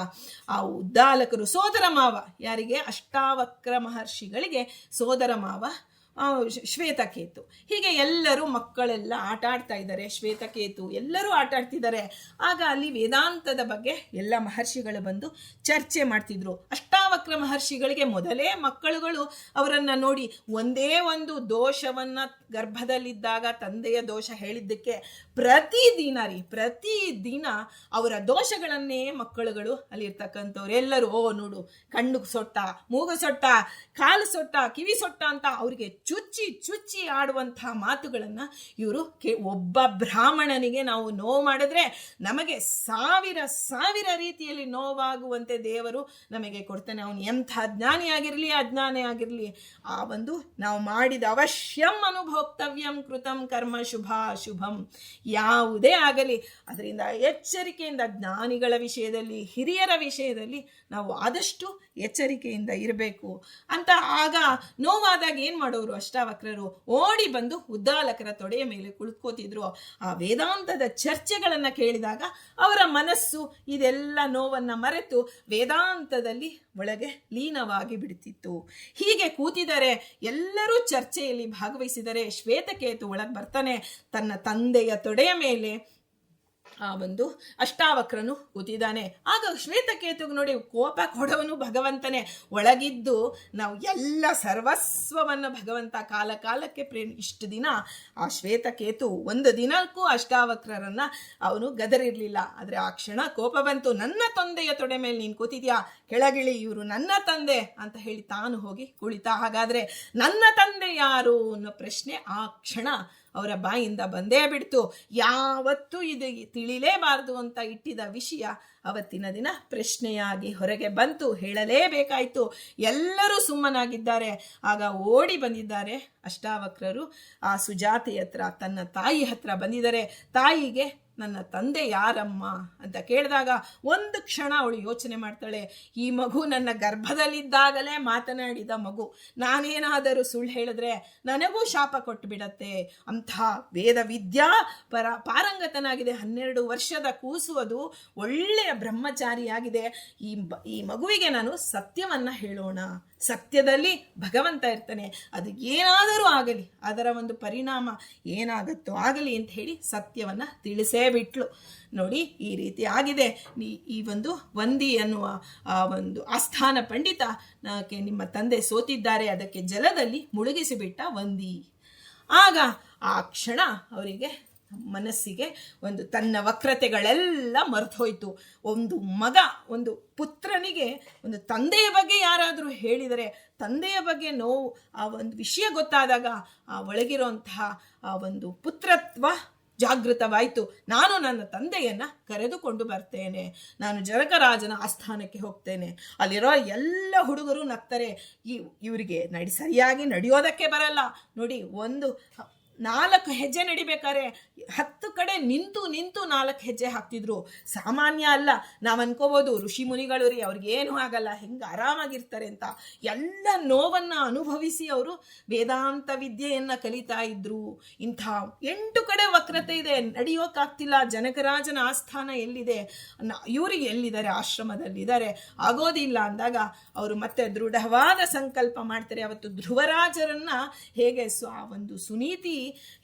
ಆ ಉದ್ದಾಲಕರು ಸೋದರ ಮಾವ, ಯಾರಿಗೆ, ಅಷ್ಟಾವಕ್ರ ಮಹರ್ಷಿಗಳಿಗೆ ಸೋದರ ಮಾವ ಶ್ವೇತಕೇತು. ಹೀಗೆ ಎಲ್ಲರೂ ಮಕ್ಕಳೆಲ್ಲ ಆಟ ಆಡ್ತಾ ಇದ್ದಾರೆ, ಶ್ವೇತಕೇತು ಎಲ್ಲರೂ ಆಟ ಆಡ್ತಿದ್ದಾರೆ. ಆಗ ಅಲ್ಲಿ ವೇದಾಂತದ ಬಗ್ಗೆ ಎಲ್ಲ ಮಹರ್ಷಿಗಳು ಬಂದು ಚರ್ಚೆ ಮಾಡ್ತಿದ್ರು. ಅಷ್ಟಾವಕ್ರ ಮಹರ್ಷಿಗಳಿಗೆ ಮೊದಲೇ ಮಕ್ಕಳುಗಳು ಅವರನ್ನ ನೋಡಿ ಒಂದೇ ಒಂದು ದೋಷವನ್ನ ಗರ್ಭದಲ್ಲಿದ್ದಾಗ ತಂದೆಯ ದೋಷ ಹೇಳಿದ್ದಕ್ಕೆ ಪ್ರತಿದಿನ ಅವರ ದೋಷಗಳನ್ನೇ ಮಕ್ಕಳುಗಳು ಅಲ್ಲಿರ್ತಕ್ಕಂಥವ್ರು ಎಲ್ಲರೂ, ನೋಡು ಕಣ್ಣು ಸೊಟ್ಟ, ಮೂಗು ಸೊಟ್ಟ, ಕಾಲು ಸೊಟ್ಟ, ಕಿವಿ ಸೊಟ್ಟ ಅಂತ ಅವ್ರಿಗೆ ಚುಚ್ಚಿ ಆಡುವಂತಹ ಮಾತುಗಳನ್ನ ಇವರು ಒಬ್ಬ ಬ್ರಾಹ್ಮಣನಿಗೆ ನಾವು ನೋವು ಮಾಡಿದ್ರೆ ನಮಗೆ ಸಾವಿರ ರೀತಿಯಲ್ಲಿ ನೋವಾಗುವಂತೆ ದೇವರು ನಮಗೆ ಕೊಡ್ತಾನೆ. ಅವನು ಎಂಥ ಜ್ಞಾನಿ ಆಗಿರಲಿ ಅಜ್ಞಾನಿ ಆಗಿರಲಿ, ಆ ಒಂದು ನಾವು ಮಾಡಿದ ಅವಶ್ಯಂ ಅನುಭೋಕ್ತವ್ಯಂ ಕೃತಂ ಕರ್ಮ ಶುಭಾಶುಭಂ, ಯಾವುದೇ ಆಗಲಿ ಅದರಿಂದ ಎಚ್ಚರಿಕೆಯಿಂದ, ಜ್ಞಾನಿಗಳ ವಿಷಯದಲ್ಲಿ ಹಿರಿಯರ ವಿಷಯದಲ್ಲಿ ನಾವು ಆದಷ್ಟು ಎಚ್ಚರಿಕೆಯಿಂದ ಇರಬೇಕು ಅಂತ. ಆಗ ನೋವಾದಾಗ ಏನ್ ಮಾಡೋರು ಅಷ್ಟಾವಕ್ರರು, ಓಡಿ ಬಂದು ಉದ್ದಾಲಕರ ತೊಡೆಯ ಮೇಲೆ ಕುಳಿತುಕೋತಿದ್ರು. ಆ ವೇದಾಂತದ ಚರ್ಚೆಗಳನ್ನ ಕೇಳಿದಾಗ ಅವರ ಮನಸ್ಸು ಇದೆಲ್ಲ ನೋವನ್ನ ಮರೆತು ವೇದಾಂತದಲ್ಲಿ ಒಳಗೆ ಲೀನವಾಗಿ ಬಿಡುತ್ತಿತ್ತು. ಹೀಗೆ ಕೂತಿದ್ದಾರೆ, ಎಲ್ಲರೂ ಚರ್ಚೆಯಲ್ಲಿ ಭಾಗವಹಿಸಿದರೆ ಶ್ವೇತಕೇತು ಒಳಗೆ ಬರ್ತಾನೆ. ತನ್ನ ತಂದೆಯ ತೊಡೆಯ ಮೇಲೆ ಆ ಒಂದು ಅಷ್ಟಾವಕ್ರನು ಕೂತಿದ್ದಾನೆ. ಆಗ ಶ್ವೇತಕೇತುಗೆ ನೋಡಿ ಕೋಪ ಕೊಡವನು ಭಗವಂತನೇ. ಒಳಗಿದ್ದು ನಾವು ಎಲ್ಲ ಸರ್ವಸ್ವವನ್ನು ಭಗವಂತ ಕಾಲಕ್ಕೆ ಇಷ್ಟು ದಿನ ಆ ಶ್ವೇತಕೇತು ಒಂದು ದಿನಕ್ಕೂ ಅಷ್ಟಾವಕ್ರರನ್ನ ಅವನು ಗದರಿರ್ಲಿಲ್ಲ. ಆದ್ರೆ ಆ ಕ್ಷಣ ಕೋಪ ಬಂತು. ನನ್ನ ತಂದೆಯ ತೊಡೆ ಮೇಲೆ ನೀನು ಕೂತಿದ್ಯಾ, ಕೆಳಗಿಳಿ, ಇವರು ನನ್ನ ತಂದೆ ಅಂತ ಹೇಳಿ ತಾನು ಹೋಗಿ ಕುಳಿತ. ಹಾಗಾದ್ರೆ ನನ್ನ ತಂದೆ ಯಾರು ಅನ್ನೋ ಪ್ರಶ್ನೆ ಆ ಕ್ಷಣ ಅವರ ಬಾಯಿಂದ ಬಂದೇ ಬಿಡ್ತು. ಯಾವತ್ತೂ ಇದು ತಿಳಿಲೇಬಾರದು ಅಂತ ಇಟ್ಟಿದ ವಿಷಯ ಅವತ್ತಿನ ದಿನ ಪ್ರಶ್ನೆಯಾಗಿ ಹೊರಗೆ ಬಂತು, ಹೇಳಲೇಬೇಕಾಯ್ತು. ಎಲ್ಲರೂ ಸುಮ್ಮನಾಗಿದ್ದಾರೆ. ಆಗ ಓಡಿ ಬಂದಿದ್ದಾರೆ ಅಷ್ಟಾವಕ್ರರು. ಆ ಸುಜಾತೆ ಹತ್ರ, ತನ್ನ ತಾಯಿ ಹತ್ರ ಬಂದಿದ್ದಾರೆ. ತಾಯಿಗೆ ನನ್ನ ತಂದೆ ಯಾರಮ್ಮ ಅಂತ ಕೇಳಿದಾಗ ಒಂದು ಕ್ಷಣ ಅವಳು ಯೋಚನೆ ಮಾಡ್ತಾಳೆ, ಈ ಮಗು ನನ್ನ ಗರ್ಭದಲ್ಲಿದ್ದಾಗಲೇ ಮಾತನಾಡಿದ ಮಗು, ನಾನೇನಾದರೂ ಸುಳ್ಳು ಹೇಳಿದ್ರೆ ನನಗೂ ಶಾಪ ಕೊಟ್ಟು ಬಿಡತ್ತೆ. ಅಂಥ ವೇದ ವಿದ್ಯಾ ಪಾರಂಗತನಾಗಿದೆ, 12 ವರ್ಷದ ಕೂಸು, ಅದು ಒಳ್ಳೆಯ ಬ್ರಹ್ಮಚಾರಿಯಾಗಿದೆ. ಈ ಮಗುವಿಗೆ ನಾನು ಸತ್ಯವನ್ನ ಹೇಳೋಣ, ಸತ್ಯದಲ್ಲಿ ಭಗವಂತ ಇರ್ತಾನೆ, ಅದು ಏನಾದರೂ ಆಗಲಿ, ಅದರ ಒಂದು ಪರಿಣಾಮ ಏನಾಗತ್ತೋ ಆಗಲಿ ಅಂತ ಹೇಳಿ ಸತ್ಯವನ್ನ ತಿಳಿಸೇ ಬಿಟ್ಲು. ನೋಡಿ, ಈ ರೀತಿ ಆಗಿದೆ. ಈ ಒಂದು ವಂದಿ ಅನ್ನುವ ಆ ಒಂದು ಆಸ್ಥಾನ ಪಂಡಿತ ನಿಮ್ಮ ತಂದೆ ಸೋತಿದ್ದಾರೆ, ಅದಕ್ಕೆ ಜಲದಲ್ಲಿ ಮುಳುಗಿಸಿಬಿಟ್ಟ ವಂದಿ. ಆಗ ಆ ಕ್ಷಣ ಅವರಿಗೆ ಮನಸ್ಸಿಗೆ ಒಂದು ತನ್ನ ವಕ್ರತೆಗಳೆಲ್ಲ ಮರೆತೋಯ್ತು. ಒಂದು ಮಗ, ಒಂದು ಪುತ್ರನಿಗೆ ಒಂದು ತಂದೆಯ ಬಗ್ಗೆ ಯಾರಾದರೂ ಹೇಳಿದರೆ, ತಂದೆಯ ಬಗ್ಗೆ ನೋವು, ಆ ಒಂದು ವಿಷಯ ಗೊತ್ತಾದಾಗ ಆ ಒಳಗಿರುವಂತಹ ಆ ಒಂದು ಪುತ್ರತ್ವ ಜಾಗೃತವಾಯಿತು. ನಾನು ನನ್ನ ತಂದೆಯನ್ನ ಕರೆದುಕೊಂಡು ಬರ್ತೇನೆ, ನಾನು ಜನಕರಾಜನ ಆಸ್ಥಾನಕ್ಕೆ ಹೋಗ್ತೇನೆ. ಅಲ್ಲಿರೋ ಎಲ್ಲ ಹುಡುಗರು ನಗ್ತಾರೆ, ಇವರಿಗೆ ಸರಿಯಾಗಿ ನಡೆಯೋದಕ್ಕೆ ಬರಲ್ಲ. ನೋಡಿ, ಒಂದು 4 ಹೆಜ್ಜೆ ನಡಿಬೇಕಾರೆ 10 ಕಡೆ ನಿಂತು 4 ಹೆಜ್ಜೆ ಹಾಕ್ತಿದ್ರು. ಸಾಮಾನ್ಯ ಅಲ್ಲ. ನಾವ್ ಅನ್ಕೋಬಹುದು ಋಷಿ ಮುನಿಗಳು ರೀ, ಅವ್ರಿಗೇನು ಆಗಲ್ಲ, ಹೆಂಗ ಆರಾಮಾಗಿರ್ತಾರೆ ಅಂತ. ಎಲ್ಲ ನೋವನ್ನ ಅನುಭವಿಸಿ ಅವರು ವೇದಾಂತ ವಿದ್ಯೆಯನ್ನ ಕಲಿತಾ ಇದ್ರು. ಇಂಥ 8 ಕಡೆ ವಕ್ರತೆ ಇದೆ, ನಡೆಯೋಕ್ಕಾಗ್ತಿಲ್ಲ. ಜನಕರಾಜನ ಆಸ್ಥಾನ ಎಲ್ಲಿದೆ, ಇವರಿಗೆ ಎಲ್ಲಿದ್ದಾರೆ, ಆಶ್ರಮದಲ್ಲಿದ್ದಾರೆ, ಆಗೋದಿಲ್ಲ ಅಂದಾಗ ಅವರು ಮತ್ತೆ ದೃಢವಾದ ಸಂಕಲ್ಪ ಮಾಡ್ತಾರೆ. ಅವತ್ತು ಧ್ರುವರಾಜರನ್ನ ಹೇಗೆ ಆ ಒಂದು ಸುನೀತಿ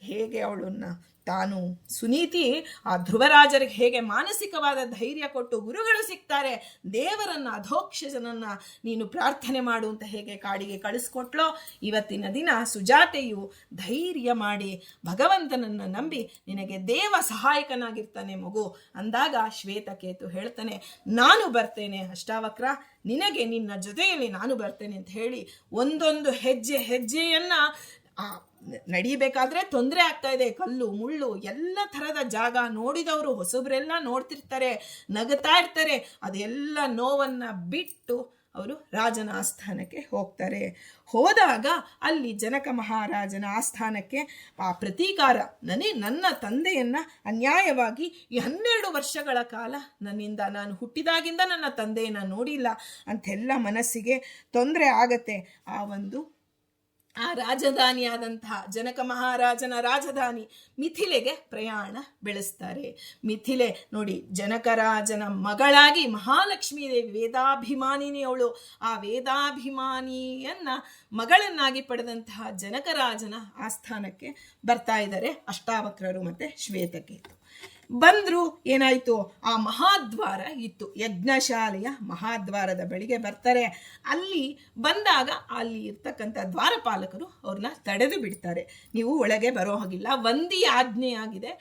ಹೇಗೆ ಅವಳನ್ನ ತಾನು ಸುನೀತಿ ಆ ಧ್ರುವರಾಜರಿಗೆ ಹೇಗೆ ಮಾನಸಿಕವಾದ ಧೈರ್ಯ ಕೊಟ್ಟು, ಗುರುಗಳು ಸಿಗ್ತಾರೆ, ದೇವರನ್ನ ಅಧೋಕ್ಷಜನನ್ನ ನೀನು ಪ್ರಾರ್ಥನೆ ಮಾಡು ಅಂತ ಹೇಗೆ ಕಾಡಿಗೆ ಕಳಿಸ್ಕೊಟ್ಲೋ, ಇವತ್ತಿನ ದಿನ ಸುಜಾತೆಯು ಧೈರ್ಯ ಮಾಡಿ ಭಗವಂತನನ್ನ ನಂಬಿ ನಿನಗೆ ದೇವ ಸಹಾಯಕನಾಗಿರ್ತಾನೆ ಮಗು ಅಂದಾಗ ಶ್ವೇತಕೇತು ಹೇಳ್ತಾನೆ, ನಾನು ಬರ್ತೇನೆ ಅಷ್ಟಾವಕ್ರ, ನಿನಗೆ ನಿನ್ನ ಜೊತೆಯಲ್ಲಿ ನಾನು ಬರ್ತೇನೆ ಅಂತ ಹೇಳಿ ಒಂದೊಂದು ಹೆಜ್ಜೆಯನ್ನ ನಡಿಬೇಕಾದ್ರೆ ತೊಂದರೆ ಆಗ್ತಾ ಇದೆ, ಕಲ್ಲು ಮುಳ್ಳು ಎಲ್ಲ ಥರದ ಜಾಗ ನೋಡಿದವರು ಹೊಸಬ್ರೆಲ್ಲ ನೋಡ್ತಿರ್ತಾರೆ, ನಗುತ್ತಾ ಇರ್ತಾರೆ. ಅದೆಲ್ಲ ನೋವನ್ನ ಬಿಟ್ಟು ಅವರು ರಾಜನ ಆಸ್ಥಾನಕ್ಕೆ ಹೋಗ್ತಾರೆ. ಹೋದಾಗ ಅಲ್ಲಿ ಜನಕ ಮಹಾರಾಜನ ಆಸ್ಥಾನಕ್ಕೆ ಆ ಪ್ರತೀಕಾರ, ನನ್ನ ತಂದೆಯನ್ನ ಅನ್ಯಾಯವಾಗಿ ಈ 12 ವರ್ಷಗಳ ಕಾಲ ನನ್ನಿಂದ, ನಾನು ಹುಟ್ಟಿದಾಗಿಂದ ನನ್ನ ತಂದೆಯನ್ನ ನೋಡಿಲ್ಲ ಅಂತೆಲ್ಲ ಮನಸ್ಸಿಗೆ ತೊಂದರೆ ಆಗತ್ತೆ. ಆ ರಾಜಧಾನಿಯಾದಂತಹ ಜನಕ ಮಹಾರಾಜನ ರಾಜಧಾನಿ ಮಿಥಿಲೆಗೆ ಪ್ರಯಾಣ ಬೆಳೆಸ್ತಾರೆ. ಮಿಥಿಲೆ ನೋಡಿ, ಜನಕರಾಜನ ಮಗಳಾಗಿ ಮಹಾಲಕ್ಷ್ಮೀ ದೇವಿ ವೇದಾಭಿಮಾನಿನಿ ಅವಳು. ಆ ವೇದಾಭಿಮಾನಿಯನ್ನ ಮಗಳನ್ನಾಗಿ ಪಡೆದಂತಹ ಜನಕರಾಜನ ಆಸ್ಥಾನಕ್ಕೆ ಬರ್ತಾ ಇದ್ದಾರೆ ಅಷ್ಟಾವಕ್ರರು ಮತ್ತೆ ಶ್ವೇತಕೇತು. ಬಂದ್ರು, ಏನಾಯ್ತು, ಆ ಮಹಾದ್ವಾರ ಇತ್ತು, ಯಜ್ಞಶಾಲೆಯ ಮಹಾದ್ವಾರದ ಬಳಿಗೆ ಬರ್ತಾರೆ. ಅಲ್ಲಿ ಬಂದಾಗ ಅಲ್ಲಿ ಇರ್ತಕ್ಕಂಥ ದ್ವಾರಪಾಲಕರು ಅವ್ರನ್ನ ತಡೆದು ಬಿಡ್ತಾರೆ. ನೀವು ಒಳಗೆ ಬರೋ ಹಾಗಿಲ್ಲ, ವಂದಿ ಆಜ್ಞೆ ಆಗಿದೆ,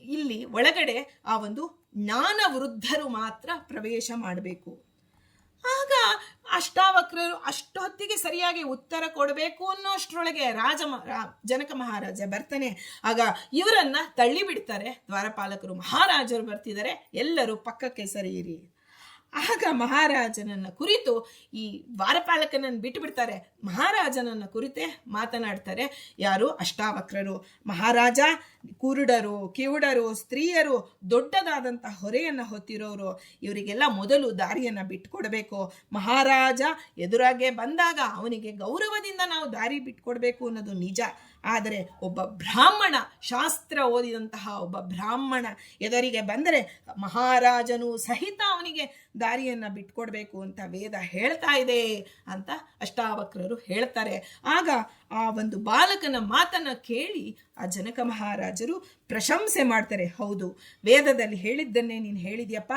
ಇಲ್ಲಿ ಒಳಗಡೆ ಆ ಒಂದು ಜ್ಞಾನ ವೃದ್ಧರು ಮಾತ್ರ ಪ್ರವೇಶ ಮಾಡಬೇಕು. ಆಗ ಅಷ್ಟಾವಕ್ರರು ಅಷ್ಟೊತ್ತಿಗೆ ಸರಿಯಾಗಿ ಉತ್ತರ ಕೊಡಬೇಕು ಅನ್ನೋಷ್ಟರೊಳಗೆ ಜನಕ ಮಹಾರಾಜ ಬರ್ತಾನೆ. ಆಗ ಇವರನ್ನ ತಳ್ಳಿ ಬಿಡ್ತಾರೆ ದ್ವಾರಪಾಲಕರು. ಮಹಾರಾಜರು ಬರ್ತಿದ್ದಾರೆ, ಎಲ್ಲರೂ ಪಕ್ಕಕ್ಕೆ ಸರಿಯಿರಿ. ಆಗ ಮಹಾರಾಜನನ್ನ ಕುರಿತು ಈ ದ್ವಾರಪಾಲಕನನ್ನು ಬಿಟ್ಟು ಬಿಡ್ತಾರೆ. ಮಹಾರಾಜನನ್ನ ಕುರಿತೇ ಮಾತನಾಡ್ತಾರೆ ಯಾರು, ಅಷ್ಟಾವಕ್ರರು. ಮಹಾರಾಜ, ಕುರುಡರು, ಕಿವುಡರು, ಸ್ತ್ರೀಯರು, ದೊಡ್ಡದಾದಂಥ ಹೊರೆಯನ್ನು ಹೊತ್ತಿರೋರು, ಇವರಿಗೆಲ್ಲ ಮೊದಲು ದಾರಿಯನ್ನು ಬಿಟ್ಕೊಡ್ಬೇಕು. ಮಹಾರಾಜ ಎದುರಾಗೆ ಬಂದಾಗ ಅವನಿಗೆ ಗೌರವದಿಂದ ನಾವು ದಾರಿ ಬಿಟ್ಕೊಡ್ಬೇಕು ಅನ್ನೋದು ನಿಜ. ಆದರೆ ಒಬ್ಬ ಬ್ರಾಹ್ಮಣ, ಶಾಸ್ತ್ರ ಓದಿದಂತಹ ಒಬ್ಬ ಬ್ರಾಹ್ಮಣ ಎದುರಿಗೆ ಬಂದರೆ ಮಹಾರಾಜನು ಸಹಿತ ಅವನಿಗೆ ದಾರಿಯನ್ನು ಬಿಟ್ಕೊಡ್ಬೇಕು ಅಂತ ವೇದ ಹೇಳ್ತಾ ಇದೆ ಅಂತ ಅಷ್ಟಾವಕ್ರರು ಹೇಳ್ತಾರೆ. ಆಗ ಆ ಒಂದು ಬಾಲಕನ ಮಾತನ್ನ ಕೇಳಿ ಆ ಜನಕ ಮಹಾರಾಜರು ಪ್ರಶಂಸೆ ಮಾಡ್ತಾರೆ. ಹೌದು, ವೇದದಲ್ಲಿ ಹೇಳಿದ್ದನ್ನೇ ನೀನು ಹೇಳಿದ್ಯಪ್ಪ.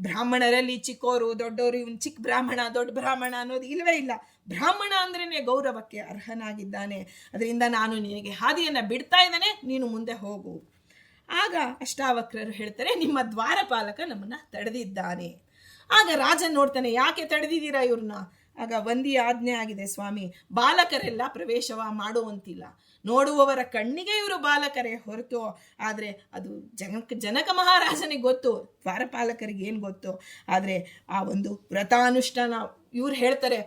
ಬ್ರಾಹ್ಮಣರಲ್ಲಿ ಚಿಕ್ಕೋರು ದೊಡ್ಡವರು, ಇವನು ಚಿಕ್ಕ ಬ್ರಾಹ್ಮಣ ದೊಡ್ಡ ಬ್ರಾಹ್ಮಣ ಅನ್ನೋದು ಇಲ್ಲವೇ ಇಲ್ಲ. ಬ್ರಾಹ್ಮಣ ಅಂದ್ರೇನೆ ಗೌರವಕ್ಕೆ ಅರ್ಹನಾಗಿದ್ದಾನೆ. ಅದರಿಂದ ನಾನು ನಿನಗೆ ಹಾದಿಯನ್ನ ಬಿಡ್ತಾ ಇದ್ದಾನೆ, ನೀನು ಮುಂದೆ ಹೋಗು. ಆಗ ಅಷ್ಟಾವಕ್ರರು ಹೇಳ್ತಾರೆ, ನಿಮ್ಮ ದ್ವಾರಪಾಲಕ ನಮ್ಮನ್ನ ತಡೆದಿದ್ದಾನೆ. ಆಗ ರಾಜನ್ ನೋಡ್ತಾನೆ, ಯಾಕೆ ತಡೆದಿದ್ದೀರಾ ಇವ್ರನ್ನ? ಆಗ ವಂದಿ ಆಜ್ಞೆ ಆಗಿದೆ ಸ್ವಾಮಿ, ಬಾಲಕರೆಲ್ಲ ಪ್ರವೇಶವ ಮಾಡುವಂತಿಲ್ಲ. ನೋಡುವವರ ಕಣ್ಣಿಗೆ ಇವರು ಬಾಲಕರೇ ಹೊರತು, ಆದರೆ ಅದು ಜನಕ ಮಹಾರಾಜನಿಗೆ ಗೊತ್ತು, ದ್ವಾರಪಾಲಕರಿಗೆ ಏನು ಗೊತ್ತು. ಆದರೆ ಆ ಒಂದು ವ್ರತಾನುಷ್ಠಾನ ಇವ್ರು ಹೇಳ್ತಾರೆ,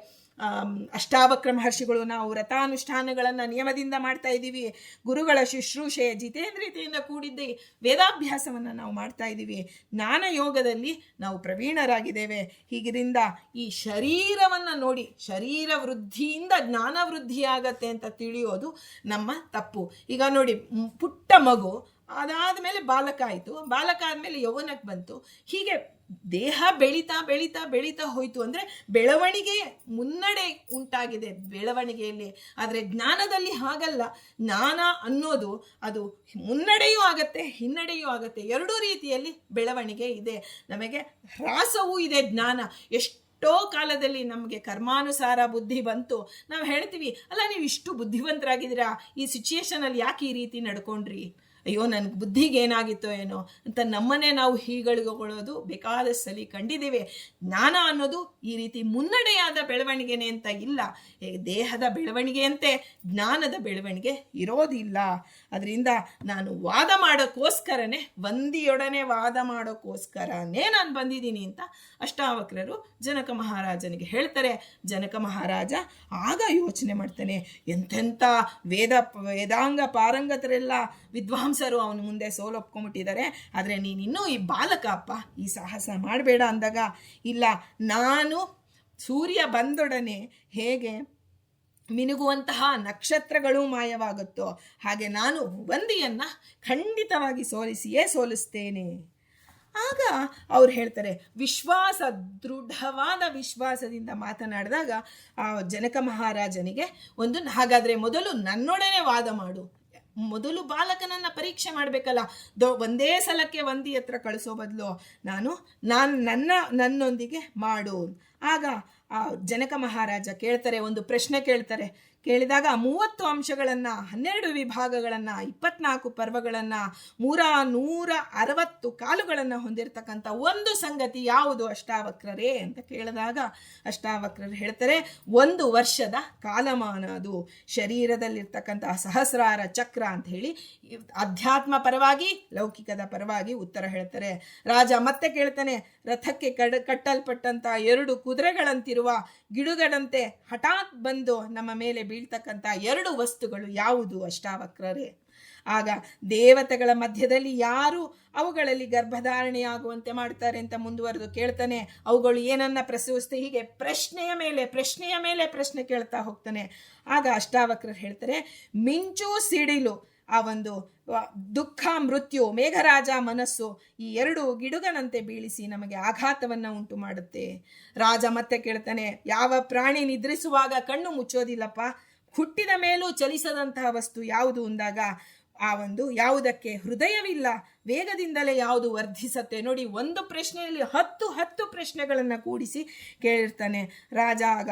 ಅಷ್ಟಾವಕ್ರ ಮಹರ್ಷಿಗಳು, ನಾವು ವ್ರತಾನುಷ್ಠಾನಗಳನ್ನು ನಿಯಮದಿಂದ ಮಾಡ್ತಾ ಇದ್ದೀವಿ, ಗುರುಗಳ ಶುಶ್ರೂಷೆ ಜಿತೇಂದ್ರಿಯತೆಯಿಂದ ಕೂಡಿದ್ದ ವೇದಾಭ್ಯಾಸವನ್ನು ನಾವು ಮಾಡ್ತಾ ಇದ್ದೀವಿ, ಜ್ಞಾನ ಯೋಗದಲ್ಲಿ ನಾವು ಪ್ರವೀಣರಾಗಿದ್ದೇವೆ. ಹೀಗಿರಿಂದ ಈ ಶರೀರವನ್ನು ನೋಡಿ, ಶರೀರ ವೃದ್ಧಿಯಿಂದ ಜ್ಞಾನ ವೃದ್ಧಿಯಾಗತ್ತೆ ಅಂತ ತಿಳಿಯೋದು ನಮ್ಮ ತಪ್ಪು. ಈಗ ನೋಡಿ, ಪುಟ್ಟ ಮಗು ಅದಾದಮೇಲೆ ಬಾಲಕ ಆಯಿತು, ಬಾಲಕ ಆದಮೇಲೆ ಯೌವನಕ್ಕೆ ಬಂತು. ಹೀಗೆ ದೇಹ ಬೆಳೀತಾ ಬೆಳೀತಾ ಬೆಳೀತಾ ಹೋಯ್ತು. ಅಂದರೆ ಬೆಳವಣಿಗೆ ಮುನ್ನಡೆ ಉಂಟಾಗಿದೆ ಬೆಳವಣಿಗೆಯಲ್ಲಿ. ಆದರೆ ಜ್ಞಾನದಲ್ಲಿ ಹಾಗಲ್ಲ. ಜ್ಞಾನ ಅನ್ನೋದು ಅದು ಮುನ್ನಡೆಯೂ ಆಗತ್ತೆ, ಹಿನ್ನಡೆಯೂ ಆಗತ್ತೆ. ಎರಡೂ ರೀತಿಯಲ್ಲಿ ಬೆಳವಣಿಗೆ ಇದೆ. ನಮಗೆ ಹ್ರಾಸವೂ ಇದೆ ಜ್ಞಾನ. ಎಷ್ಟೋ ಕಾಲದಲ್ಲಿ ನಮಗೆ ಕರ್ಮಾನುಸಾರ ಬುದ್ಧಿ ಬಂತು. ನಾವು ಹೇಳ್ತೀವಿ, ಅಲ್ಲ ನೀವು ಇಷ್ಟು ಬುದ್ಧಿವಂತರಾಗಿದ್ದೀರಾ, ಈ ಸಿಚುಯೇಷನಲ್ಲಿ ಯಾಕೆ ಈ ರೀತಿ ನಡ್ಕೊಂಡ್ರಿ? ಅಯ್ಯೋ ನನಗೆ ಬುದ್ಧಿಗೆ ಏನಾಗಿತ್ತೋ ಏನೋ ಅಂತ ನಮ್ಮನ್ನೇ ನಾವು ಹೀಗಳಿಕೊಳ್ಳೋದು ಬೇಕಾದ ಸಲಿ ಕಂಡಿದ್ದೀವಿ. ಜ್ಞಾನ ಅನ್ನೋದು ಈ ರೀತಿ ಮುನ್ನಡೆಯಾದ ಬೆಳವಣಿಗೆನೆ ಅಂತ ಇಲ್ಲ. ದೇಹದ ಬೆಳವಣಿಗೆಯಂತೆ ಜ್ಞಾನದ ಬೆಳವಣಿಗೆ ಇರೋದಿಲ್ಲ. ಅದರಿಂದ ನಾನು ವಾದ ಮಾಡೋಕ್ಕೋಸ್ಕರನೇ, ವಂದಿಯೊಡನೆ ವಾದ ಮಾಡೋಕ್ಕೋಸ್ಕರನೇ ನಾನು ಬಂದಿದ್ದೀನಿ ಅಂತ ಅಷ್ಟಾವಕ್ರರು ಜನಕ ಮಹಾರಾಜನಿಗೆ ಹೇಳ್ತಾರೆ. ಜನಕ ಮಹಾರಾಜ ಆಗ ಯೋಚನೆ ಮಾಡ್ತಾನೆ, ಎಂತೆಂಥ ವೇದಾಂಗ ಪಾರಂಗತರೆಲ್ಲ ವಿದ್ವಾಂಸರು ಅವನ ಮುಂದೆ ಸೋಲೊಪ್ಕೊಂಡ್ಬಿಟ್ಟಿದ್ದಾರೆ, ಆದರೆ ನೀನಿನ್ನೂ ಈ ಬಾಲಕ ಅಪ್ಪ, ಈ ಸಾಹಸ ಮಾಡಬೇಡ ಅಂದಾಗ, ಇಲ್ಲ, ನಾನು ಸೂರ್ಯ ಬಂದೊಡನೆ ಹೇಗೆ ಮಿನುಗುವಂತಹ ನಕ್ಷತ್ರಗಳು ಮಾಯವಾಗುತ್ತೋ ಹಾಗೆ ನಾನು ವಂದಿಯನ್ನು ಖಂಡಿತವಾಗಿ ಸೋಲಿಸ್ತೇನೆ. ಆಗ ಅವ್ರು ಹೇಳ್ತಾರೆ, ದೃಢವಾದ ವಿಶ್ವಾಸದಿಂದ ಮಾತನಾಡಿದಾಗ ಆ ಜನಕ ಮಹಾರಾಜನಿಗೆ ಹಾಗಾದರೆ ಮೊದಲು ನನ್ನೊಡನೆ ವಾದ ಮಾಡು, ಮೊದಲು ಬಾಲಕನನ್ನು ಪರೀಕ್ಷೆ ಮಾಡಬೇಕಲ್ಲ, ಒಂದೇ ಸಲಕ್ಕೆ ವಂದಿ ಹತ್ರ ಕಳಿಸೋ ಬದಲು ನನ್ನೊಂದಿಗೆ ಮಾಡು. ಆಗ ಆ ಜನಕ ಮಹಾರಾಜ ಕೇಳ್ತಾರೆ, ಒಂದು ಪ್ರಶ್ನೆ ಕೇಳಿದಾಗ 30 ಅಂಶಗಳನ್ನು, 12 ವಿಭಾಗಗಳನ್ನು, 24 ಪರ್ವಗಳನ್ನು, 160 ಕಾಲುಗಳನ್ನು ಹೊಂದಿರತಕ್ಕಂಥ ಒಂದು ಸಂಗತಿ ಯಾವುದು ಅಷ್ಟಾವಕ್ರರೇ ಅಂತ ಕೇಳಿದಾಗ ಅಷ್ಟಾವಕ್ರರು ಹೇಳ್ತಾರೆ, 1 ವರ್ಷದ ಕಾಲಮಾನ ಅದು, ಶರೀರದಲ್ಲಿರ್ತಕ್ಕಂಥ ಸಹಸ್ರಾರ ಚಕ್ರ ಅಂತ ಹೇಳಿ ಅಧ್ಯಾತ್ಮ ಪರವಾಗಿ ಲೌಕಿಕದ ಪರವಾಗಿ ಉತ್ತರ ಹೇಳ್ತಾರೆ. ರಾಜ ಮತ್ತೆ ಕೇಳ್ತಾನೆ, ರಥಕ್ಕೆ ಕಟ್ಟಲ್ಪಟ್ಟಂಥ 2 ಕುದುರೆಗಳಂತಿರುವ ಗಿಡುಗಳಂತೆ ಹಠಾತ್ ಬಂದು ನಮ್ಮ ಮೇಲೆ ಬೀಳ್ತಕ್ಕಂಥ 2 ವಸ್ತುಗಳು ಯಾವುದು ಅಷ್ಟಾವಕ್ರರೇ? ಆಗ ದೇವತೆಗಳ ಮಧ್ಯದಲ್ಲಿ ಯಾರು ಅವುಗಳಲ್ಲಿ ಗರ್ಭಧಾರಣೆಯಾಗುವಂತೆ ಮಾಡ್ತಾರೆ ಅಂತ ಮುಂದುವರೆದು ಕೇಳ್ತಾನೆ. ಅವುಗಳು ಏನನ್ನ ಪ್ರಸವಿಸುತ್ತೆ? ಹೀಗೆ ಪ್ರಶ್ನೆಯ ಮೇಲೆ ಪ್ರಶ್ನೆ ಕೇಳ್ತಾ ಹೋಗ್ತಾನೆ. ಆಗ ಅಷ್ಟಾವಕ್ರರು ಹೇಳ್ತಾರೆ, ಮಿಂಚು ಸಿಡಿಲು, ಆ ಒಂದು ದುಃಖ ಮೃತ್ಯು, ಮೇಘರಾಜ ಮನಸ್ಸು, ಈ 2 ಗಿಡುಗನಂತೆ ಬೀಳಿಸಿ ನಮಗೆ ಆಘಾತವನ್ನು ಉಂಟು ಮಾಡುತ್ತೆ. ರಾಜ ಮತ್ತೆ ಕೇಳ್ತಾನೆ, ಯಾವ ಪ್ರಾಣಿ ನಿದ್ರಿಸುವಾಗ ಕಣ್ಣು ಮುಚ್ಚೋದಿಲ್ಲಪ್ಪ, ಹುಟ್ಟಿದ ಮೇಲೂ ಚಲಿಸದಂತಹ ವಸ್ತು ಯಾವುದು ಅಂದಾಗ ಆ ಯಾವುದಕ್ಕೆ ಹೃದಯವಿಲ್ಲ, ವೇಗದಿಂದಲೇ ಯಾವುದು ವರ್ಧಿಸತ್ತೆ. ನೋಡಿ, ಒಂದು ಪ್ರಶ್ನೆಯಲ್ಲಿ 10 ಪ್ರಶ್ನೆಗಳನ್ನು ಕೂಡಿಸಿ ಕೇಳಿರ್ತಾನೆ ರಾಜ. ಆಗ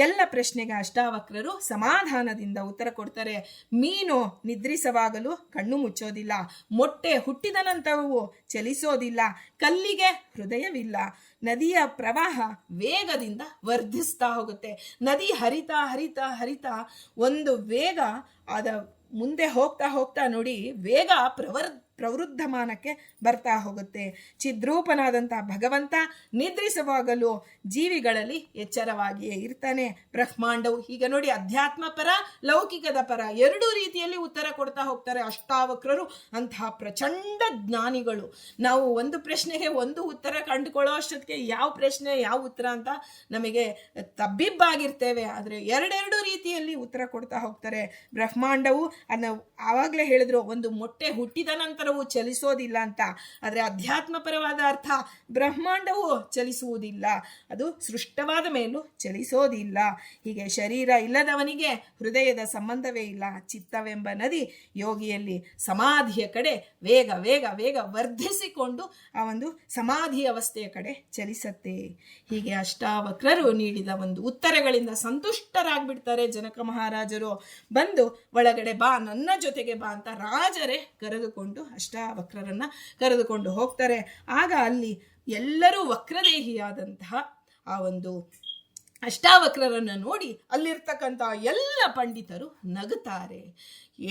ಎಲ್ಲ ಪ್ರಶ್ನೆಗೆ ಅಷ್ಟಾವಕ್ರರು ಸಮಾಧಾನದಿಂದ ಉತ್ತರ ಕೊಡ್ತಾರೆ. ಮೀನು ನಿದ್ರಿಸವಾಗಲು ಕಣ್ಣು ಮುಚ್ಚೋದಿಲ್ಲ, ಮೊಟ್ಟೆ ಹುಟ್ಟಿದ ನಂತರವೂ ಚಲಿಸೋದಿಲ್ಲ, ಕಲ್ಲಿಗೆ ಹೃದಯವಿಲ್ಲ, ನದಿಯ ಪ್ರವಾಹ ವೇಗದಿಂದ ವರ್ಧಿಸ್ತಾ ಹೋಗುತ್ತೆ. ನದಿ ಹರಿತಾ ಹರಿತಾ ಹರಿತಾ ಒಂದು ವೇಗ ಅದ ಮುಂದೆ ಹೋಗ್ತಾ ನೋಡಿ ವೇಗ ಪ್ರವೃದ್ಧಮಾನಕ್ಕೆ ಬರ್ತಾ ಹೋಗುತ್ತೆ. ಚಿದ್ರೂಪನಾದಂಥ ಭಗವಂತ ನಿದ್ರಿಸುವಾಗಲೂ ಜೀವಿಗಳಲ್ಲಿ ಎಚ್ಚರವಾಗಿಯೇ ಇರ್ತಾನೆ. ಬ್ರಹ್ಮಾಂಡವು ಹೀಗೆ ನೋಡಿ, ಅಧ್ಯಾತ್ಮ ಪರ ಲೌಕಿಕದ ಪರ 2 ರೀತಿಯಲ್ಲಿ ಉತ್ತರ ಕೊಡ್ತಾ ಹೋಗ್ತಾರೆ ಅಷ್ಟಾವಕ್ರರು. ಅಂತಹ ಪ್ರಚಂಡ ಜ್ಞಾನಿಗಳು. ನಾವು ಒಂದು ಪ್ರಶ್ನೆಗೆ ಒಂದು ಉತ್ತರ ಕಂಡುಕೊಳ್ಳೋ ಅಷ್ಟೊತ್ತಿಗೆ ಯಾವ ಪ್ರಶ್ನೆ ಯಾವ ಉತ್ತರ ಅಂತ ನಮಗೆ ತಬ್ಬಿಬ್ಬಾಗಿರ್ತೇವೆ. ಆದರೆ 2 ರೀತಿಯಲ್ಲಿ ಉತ್ತರ ಕೊಡ್ತಾ ಹೋಗ್ತಾರೆ. ಬ್ರಹ್ಮಾಂಡವು ಆವಾಗಲೇ ಹೇಳಿದ್ರು, ಒಂದು ಮೊಟ್ಟೆ ಹುಟ್ಟಿದ ನಂತರವೂ ಚಲಿಸೋದಿಲ್ಲ ಅಂತ. ಆದರೆ ಅಧ್ಯಾತ್ಮ ಪರವಾದ ಅರ್ಥ, ಬ್ರಹ್ಮಾಂಡವು ಚಲಿಸುವುದಿಲ್ಲ, ಅದು ಸೃಷ್ಟವಾದ ಮೇಲೂ ಚಲಿಸೋದಿಲ್ಲ. ಹೀಗೆ ಶರೀರ ಇಲ್ಲದವನಿಗೆ ಹೃದಯದ ಸಂಬಂಧವೇ ಇಲ್ಲ. ಚಿತ್ತವೆಂಬ ನದಿ ಯೋಗಿಯಲ್ಲಿ ಸಮಾಧಿಯ ಕಡೆ ವೇಗ ವೇಗ ವೇಗ ವರ್ಧಿಸಿಕೊಂಡು ಆ ಸಮಾಧಿ ಅವಸ್ಥೆಯ ಕಡೆ ಚಲಿಸತ್ತೆ. ಹೀಗೆ ಅಷ್ಟಾವಕ್ರರು ನೀಡಿದ ಉತ್ತರಗಳಿಂದ ಸಂತುಷ್ಟರಾಗ್ಬಿಡ್ತಾರೆ ಜನಕ ಮಹಾರಾಜರು. ಬಂದು ಒಳಗಡೆ ಬಾ, ನನ್ನ ಜೊತೆಗೆ ಬಾ ಅಂತ ರಾಜರೇ ಕರೆದುಕೊಂಡು ಅಷ್ಟಾವಕ್ರರನ್ನ ಕರೆದುಕೊಂಡು ಹೋಗ್ತಾರೆ. ಆಗ ಅಲ್ಲಿ ಎಲ್ಲರೂ ವಕ್ರದೇಹಿಯಾದಂತಹ ಆ ಅಷ್ಟಾವಕ್ರರನ್ನು ನೋಡಿ ಅಲ್ಲಿರ್ತಕ್ಕಂಥ ಎಲ್ಲ ಪಂಡಿತರು ನಗುತ್ತಾರೆ.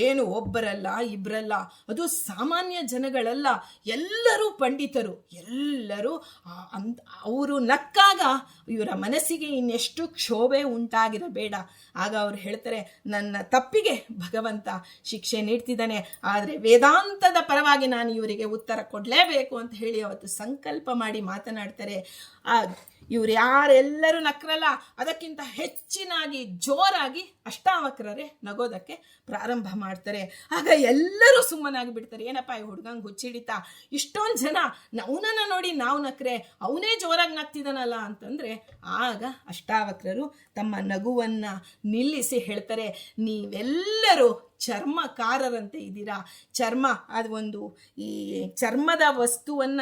ಏನು ಒಬ್ಬರಲ್ಲ ಇಬ್ಬರಲ್ಲ, ಅದು ಸಾಮಾನ್ಯ ಜನಗಳಲ್ಲ, ಎಲ್ಲರೂ ಪಂಡಿತರು. ಎಲ್ಲರೂ ಅವರು ನಕ್ಕಾಗ ಇವರ ಮನಸ್ಸಿಗೆ ಇನ್ನೆಷ್ಟು ಕ್ಷೋಭೆ ಉಂಟಾಗಿರಬೇಡ. ಆಗ ಅವ್ರು ಹೇಳ್ತಾರೆ, ನನ್ನ ತಪ್ಪಿಗೆ ಭಗವಂತ ಶಿಕ್ಷೆ ನೀಡ್ತಿದ್ದಾನೆ, ಆದರೆ ವೇದಾಂತದ ಪರವಾಗಿ ನಾನು ಇವರಿಗೆ ಉತ್ತರ ಕೊಡಲೇಬೇಕು ಅಂತ ಹೇಳಿ ಅವತ್ತು ಸಂಕಲ್ಪ ಮಾಡಿ ಮಾತನಾಡ್ತಾರೆ. ಇವ್ರು ಯಾರೆಲ್ಲರೂ ನಕ್ರಲ್ಲ, ಅದಕ್ಕಿಂತ ಹೆಚ್ಚಿನಾಗಿ ಜೋರಾಗಿ ಅಷ್ಟಾವಕ್ರರೇ ನಗೋದಕ್ಕೆ ಪ್ರಾರಂಭ ಮಾಡ್ತಾರೆ. ಆಗ ಎಲ್ಲರೂ ಸುಮ್ಮನಾಗಿ ಬಿಡ್ತಾರೆ. ಏನಪ್ಪ ಈ ಹುಡುಗಂಗೆ ಹುಚ್ಚಿಡಿತಾ, ಇಷ್ಟೊಂದು ಜನ ಅವನನ್ನ ನೋಡಿ ನಾವು ನಕ್ರೆ, ಅವನೇ ಜೋರಾಗಿ ನಗ್ತಿದ್ದಾನಲ್ಲ ಅಂತಂದ್ರೆ ಆಗ ಅಷ್ಟಾವಕ್ರರು ತಮ್ಮ ನಗುವನ್ನ ನಿಲ್ಲಿಸಿ ಹೇಳ್ತಾರೆ, ನೀವೆಲ್ಲರೂ ಚರ್ಮಕಾರರಂತೆ ಇದ್ದೀರಾ. ಚರ್ಮ ಅದು ಈ ಚರ್ಮದ ವಸ್ತುವನ್ನ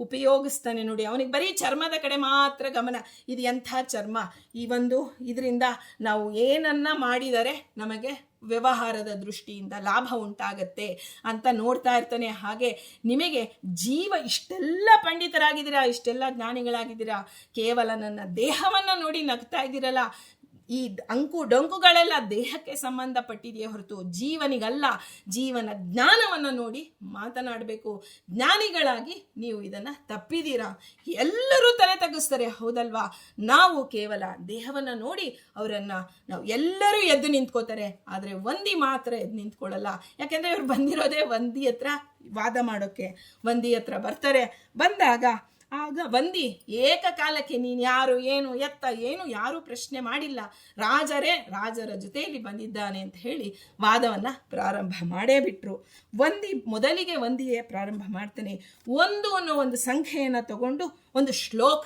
ಉಪಯೋಗಿಸ್ತಾನೆ ನೋಡಿ, ಅವನಿಗೆ ಬರೀ ಚರ್ಮದ ಕಡೆ ಮಾತ್ರ ಗಮನ. ಇದು ಎಂಥ ಚರ್ಮ, ಈ ಒಂದು ಇದರಿಂದ ನಾವು ಏನನ್ನ ಮಾಡಿದರೆ ನಮಗೆ ವ್ಯವಹಾರದ ದೃಷ್ಟಿಯಿಂದ ಲಾಭ ಉಂಟಾಗತ್ತೆ ಅಂತ ನೋಡ್ತಾ ಇರ್ತಾನೆ. ಹಾಗೆ ನಿಮಗೆ ಜೀವ ಇಷ್ಟೆಲ್ಲ ಪಂಡಿತರಾಗಿದ್ದೀರಾ, ಇಷ್ಟೆಲ್ಲ ಜ್ಞಾನಿಗಳಾಗಿದ್ದೀರಾ, ಕೇವಲ ನನ್ನ ದೇಹವನ್ನು ನೋಡಿ ನಗ್ತಾ ಇದ್ದೀರಲ್ಲ. ಈ ಅಂಕು ಡೊಂಕುಗಳೆಲ್ಲ ದೇಹಕ್ಕೆ ಸಂಬಂಧಪಟ್ಟಿದೆಯೇ ಹೊರತು ಜೀವನಿಗಲ್ಲ. ಜೀವನ ಜ್ಞಾನವನ್ನು ನೋಡಿ ಮಾತನಾಡಬೇಕು. ಜ್ಞಾನಿಗಳಾಗಿ ನೀವು ಇದನ್ನು ತಪ್ಪಿದ್ದೀರಾ. ಎಲ್ಲರೂ ತಲೆ ತಗ್ಗಿಸ್ತಾರೆ, ಹೌದಲ್ವಾ? ನಾವು ಕೇವಲ ದೇಹವನ್ನು ನೋಡಿ ನಾವು ಎಲ್ಲರೂ ಎದ್ದು ನಿಂತ್ಕೋತಾರೆ, ಆದರೆ ವಂದಿ ಮಾತ್ರ ಎದ್ದು ನಿಂತ್ಕೊಳ್ಳಲ್ಲ. ಯಾಕೆಂದರೆ ಇವ್ರು ಬಂದಿರೋದೇ ವಂದಿ ಹತ್ರ ವಾದ ಮಾಡೋಕ್ಕೆ. ವಂದಿ ಹತ್ರ ಬರ್ತಾರೆ. ಬಂದಾಗ ಆಗ ವಂದಿ ಏಕಕಾಲಕ್ಕೆ ನೀನು ಯಾರು, ಏನು, ಎತ್ತ, ಏನು ಯಾರೂ ಪ್ರಶ್ನೆ ಮಾಡಿಲ್ಲ. ರಾಜರ ಜೊತೆಯಲ್ಲಿ ಬಂದಿದ್ದಾನೆ ಅಂತ ಹೇಳಿ ವಾದವನ್ನು ಪ್ರಾರಂಭ ಮಾಡೇ ಬಿಟ್ರು. ಮೊದಲಿಗೆ ವಂದಿಯೇ ಪ್ರಾರಂಭ ಮಾಡ್ತಾನೆ. ಅನ್ನೋ ಒಂದು ಸಂಖ್ಯೆಯನ್ನು ತಗೊಂಡು ಒಂದು ಶ್ಲೋಕ,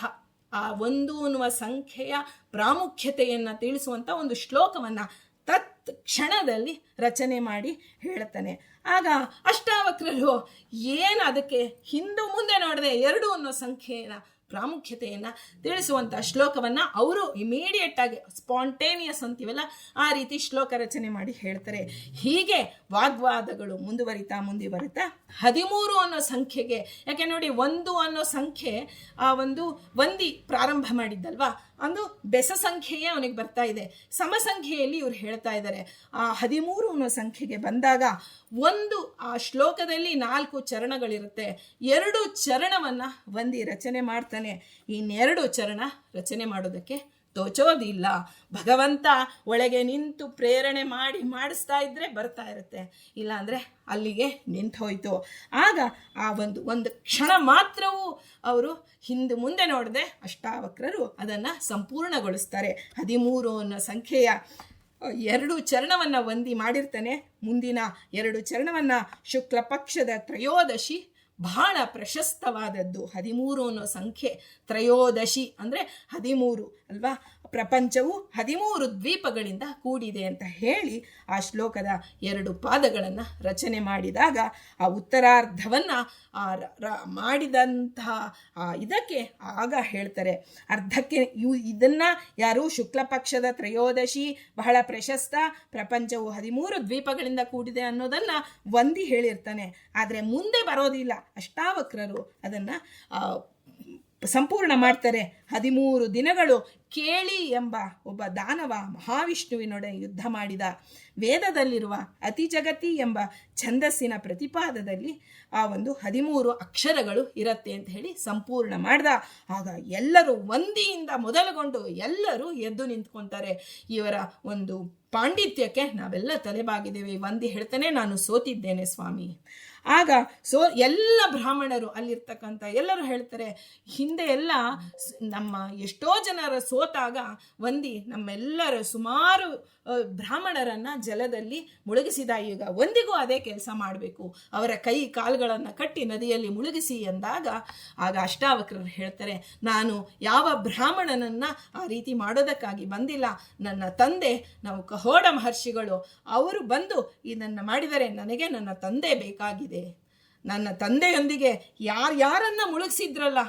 ಆ ಅನ್ನುವ ಸಂಖ್ಯೆಯ ಪ್ರಾಮುಖ್ಯತೆಯನ್ನು ತಿಳಿಸುವಂಥ ಒಂದು ಶ್ಲೋಕವನ್ನು ಕ್ಷಣದಲ್ಲಿ ರಚನೆ ಮಾಡಿ ಹೇಳ್ತಾನೆ. ಆಗ ಅಷ್ಟಾವಕ್ರರು ಏನು ಅದಕ್ಕೆ ಹಿಂದೆ ಮುಂದೆ ನೋಡದೆ 2 ಅನ್ನೋ ಸಂಖ್ಯೆಯ ಪ್ರಾಮುಖ್ಯತೆಯನ್ನು ತಿಳಿಸುವಂಥ ಶ್ಲೋಕವನ್ನು ಅವರು ಇಮಿಡಿಯೇಟ್ ಆಗಿ ಸ್ಪಾಂಟೇನಿಯಸ್ ಅಂತೀವಲ್ಲ ಆ ರೀತಿ ಶ್ಲೋಕ ರಚನೆ ಮಾಡಿ ಹೇಳ್ತಾರೆ. ಹೀಗೆ ವಾಗ್ವಾದಗಳು ಮುಂದುವರಿತಾ 13 ಅನ್ನೋ ಸಂಖ್ಯೆಗೆ, ಯಾಕೆ ನೋಡಿ 1 ಅನ್ನೋ ಸಂಖ್ಯೆ ಆ ಒಂದು ವಂದಿ ಪ್ರಾರಂಭ ಮಾಡಿದ್ದಲ್ವಾ, ಒಂದು ಬೆಸ ಸಂಖ್ಯೆಯೇ ಅವನಿಗೆ ಬರ್ತಾ ಇದೆ. ಸಮಸಂಖ್ಯೆಯಲ್ಲಿ ಇವ್ರು ಹೇಳ್ತಾ ಇದ್ದಾರೆ. ಆ 13 ಅನ್ನೋ ಸಂಖ್ಯೆಗೆ ಬಂದಾಗ ಆ ಶ್ಲೋಕದಲ್ಲಿ 4 ಚರಣಗಳಿರುತ್ತೆ. 2 ಚರಣವನ್ನು ವಂದಿ ರಚನೆ ಮಾಡ್ತಾನೆ. ಇನ್ನೆರಡು ಚರಣ ರಚನೆ ಮಾಡೋದಕ್ಕೆ ತೋಚೋದಿಲ್ಲ. ಭಗವಂತ ಒಳಗೆ ನಿಂತು ಪ್ರೇರಣೆ ಮಾಡಿಸ್ತಾ ಇದ್ರೆ ಬರ್ತಾ ಇರುತ್ತೆ, ಇಲ್ಲ ಅಂದರೆ ಅಲ್ಲಿಗೆ ನಿಂತು ಹೋಯ್ತು. ಆಗ ಆ ಒಂದು ಕ್ಷಣ ಮಾತ್ರವೂ ಅವರು ಹಿಂದೆ ಮುಂದೆ ನೋಡದೆ ಅಷ್ಟಾವಕ್ರರು ಅದನ್ನು ಸಂಪೂರ್ಣಗೊಳಿಸ್ತಾರೆ. 13 ಅನ್ನೋ ಸಂಖ್ಯೆಯ 2 ಚರಣವನ್ನು ವಂದಿ ಮಾಡಿರ್ತಾನೆ. ಮುಂದಿನ 2 ಚರಣವನ್ನು ಶುಕ್ಲ ಪಕ್ಷದ ತ್ರಯೋದಶಿ, ಬಹಳ ಪ್ರಶಸ್ತವಾದದ್ದು. 13 ಅನ್ನೋ ಸಂಖ್ಯೆ, ತ್ರಯೋದಶಿ ಅಂದರೆ 13 ಅಲ್ವಾ. ಪ್ರಪಂಚವು 13 ದ್ವೀಪಗಳಿಂದ ಕೂಡಿದೆ ಅಂತ ಹೇಳಿ ಆ ಶ್ಲೋಕದ 2 ಪಾದಗಳನ್ನು ರಚನೆ ಮಾಡಿದಾಗ ಆ ಉತ್ತರಾರ್ಧವನ್ನು ಮಾಡಿದಂತಹ ಇದಕ್ಕೆ ಆಗ ಹೇಳ್ತಾರೆ. ಅರ್ಧಕ್ಕೆ ಇದನ್ನು ಯಾರು ಶುಕ್ಲ ಪಕ್ಷದ ತ್ರಯೋದಶಿ ಬಹಳ ಪ್ರಶಸ್ತ, ಪ್ರಪಂಚವು 13 ದ್ವೀಪಗಳಿಂದ ಕೂಡಿದೆ ಅನ್ನೋದನ್ನು ವಂದಿ ಹೇಳಿರ್ತಾನೆ. ಆದರೆ ಮುಂದೆ ಬರೋದಿಲ್ಲ, ಅಷ್ಟಾವಕ್ರರು ಅದನ್ನು ಸಂಪೂರ್ಣ ಮಾಡ್ತಾರೆ. 13 ದಿನಗಳು ಕೇಳಿ ಎಂಬ ಒಬ್ಬ ದಾನವ ಮಹಾವಿಷ್ಣುವಿನೊಡನೆ ಯುದ್ಧ ಮಾಡಿದ. ವೇದದಲ್ಲಿರುವ ಅತಿ ಜಗತಿ ಎಂಬ ಛಂದಸ್ಸಿನ ಪ್ರತಿಪಾದದಲ್ಲಿ ಆ ಒಂದು 13 ಅಕ್ಷರಗಳು ಇರತ್ತೆ ಅಂತ ಹೇಳಿ ಸಂಪೂರ್ಣ ಮಾಡ್ದ. ಆಗ ಎಲ್ಲರೂ ವಂದಿಯಿಂದ ಮೊದಲುಗೊಂಡು ಎಲ್ಲರೂ ಎದ್ದು ನಿಂತ್ಕೊತಾರೆ. ಇವರ ಒಂದು ಪಾಂಡಿತ್ಯಕ್ಕೆ ನಾವೆಲ್ಲ ತಲೆಬಾಗಿದ್ದೇವೆ. ವಂದಿ ಹೇಳ್ತಾನೆ, ನಾನು ಸೋತಿದ್ದೇನೆ ಸ್ವಾಮಿ. ಆಗ ಎಲ್ಲ ಬ್ರಾಹ್ಮಣರು ಅಲ್ಲಿರ್ತಕ್ಕಂಥ ಎಲ್ಲರೂ ಹೇಳ್ತಾರೆ, ಹಿಂದೆ ಎಲ್ಲ ನಮ್ಮ ಎಷ್ಟೋ ಜನರ ಸೋತಾಗ ವಂದಿ ನಮ್ಮೆಲ್ಲರ ಸುಮಾರು ಬ್ರಾಹ್ಮಣರನ್ನು ಜಲದಲ್ಲಿ ಮುಳುಗಿಸಿದ. ಈಗ ವಂದಿಗೂ ಅದೇ ಕೆಲಸ ಮಾಡಬೇಕು, ಅವರ ಕೈ ಕಾಲುಗಳನ್ನು ಕಟ್ಟಿ ನದಿಯಲ್ಲಿ ಮುಳುಗಿಸಿ ಎಂದಾಗ ಆಗ ಅಷ್ಟಾವಕ್ರರು ಹೇಳ್ತಾರೆ, ನಾನು ಯಾವ ಬ್ರಾಹ್ಮಣನನ್ನು ಆ ರೀತಿ ಮಾಡೋದಕ್ಕಾಗಿ ಬಂದಿಲ್ಲ. ನನ್ನ ತಂದೆ, ನಾವು ಕಹೋಡ ಮಹರ್ಷಿಗಳು, ಅವರು ಬಂದು ಇದನ್ನು ಮಾಡಿದರೆ ನನಗೆ ನನ್ನ ತಂದೆ ಬೇಕಾಗಿದೆ. ನನ್ನ ತಂದೆಯೊಂದಿಗೆ ಯಾರನ್ನ ಮುಳುಗಿಸಿದ್ರಲ್ಲ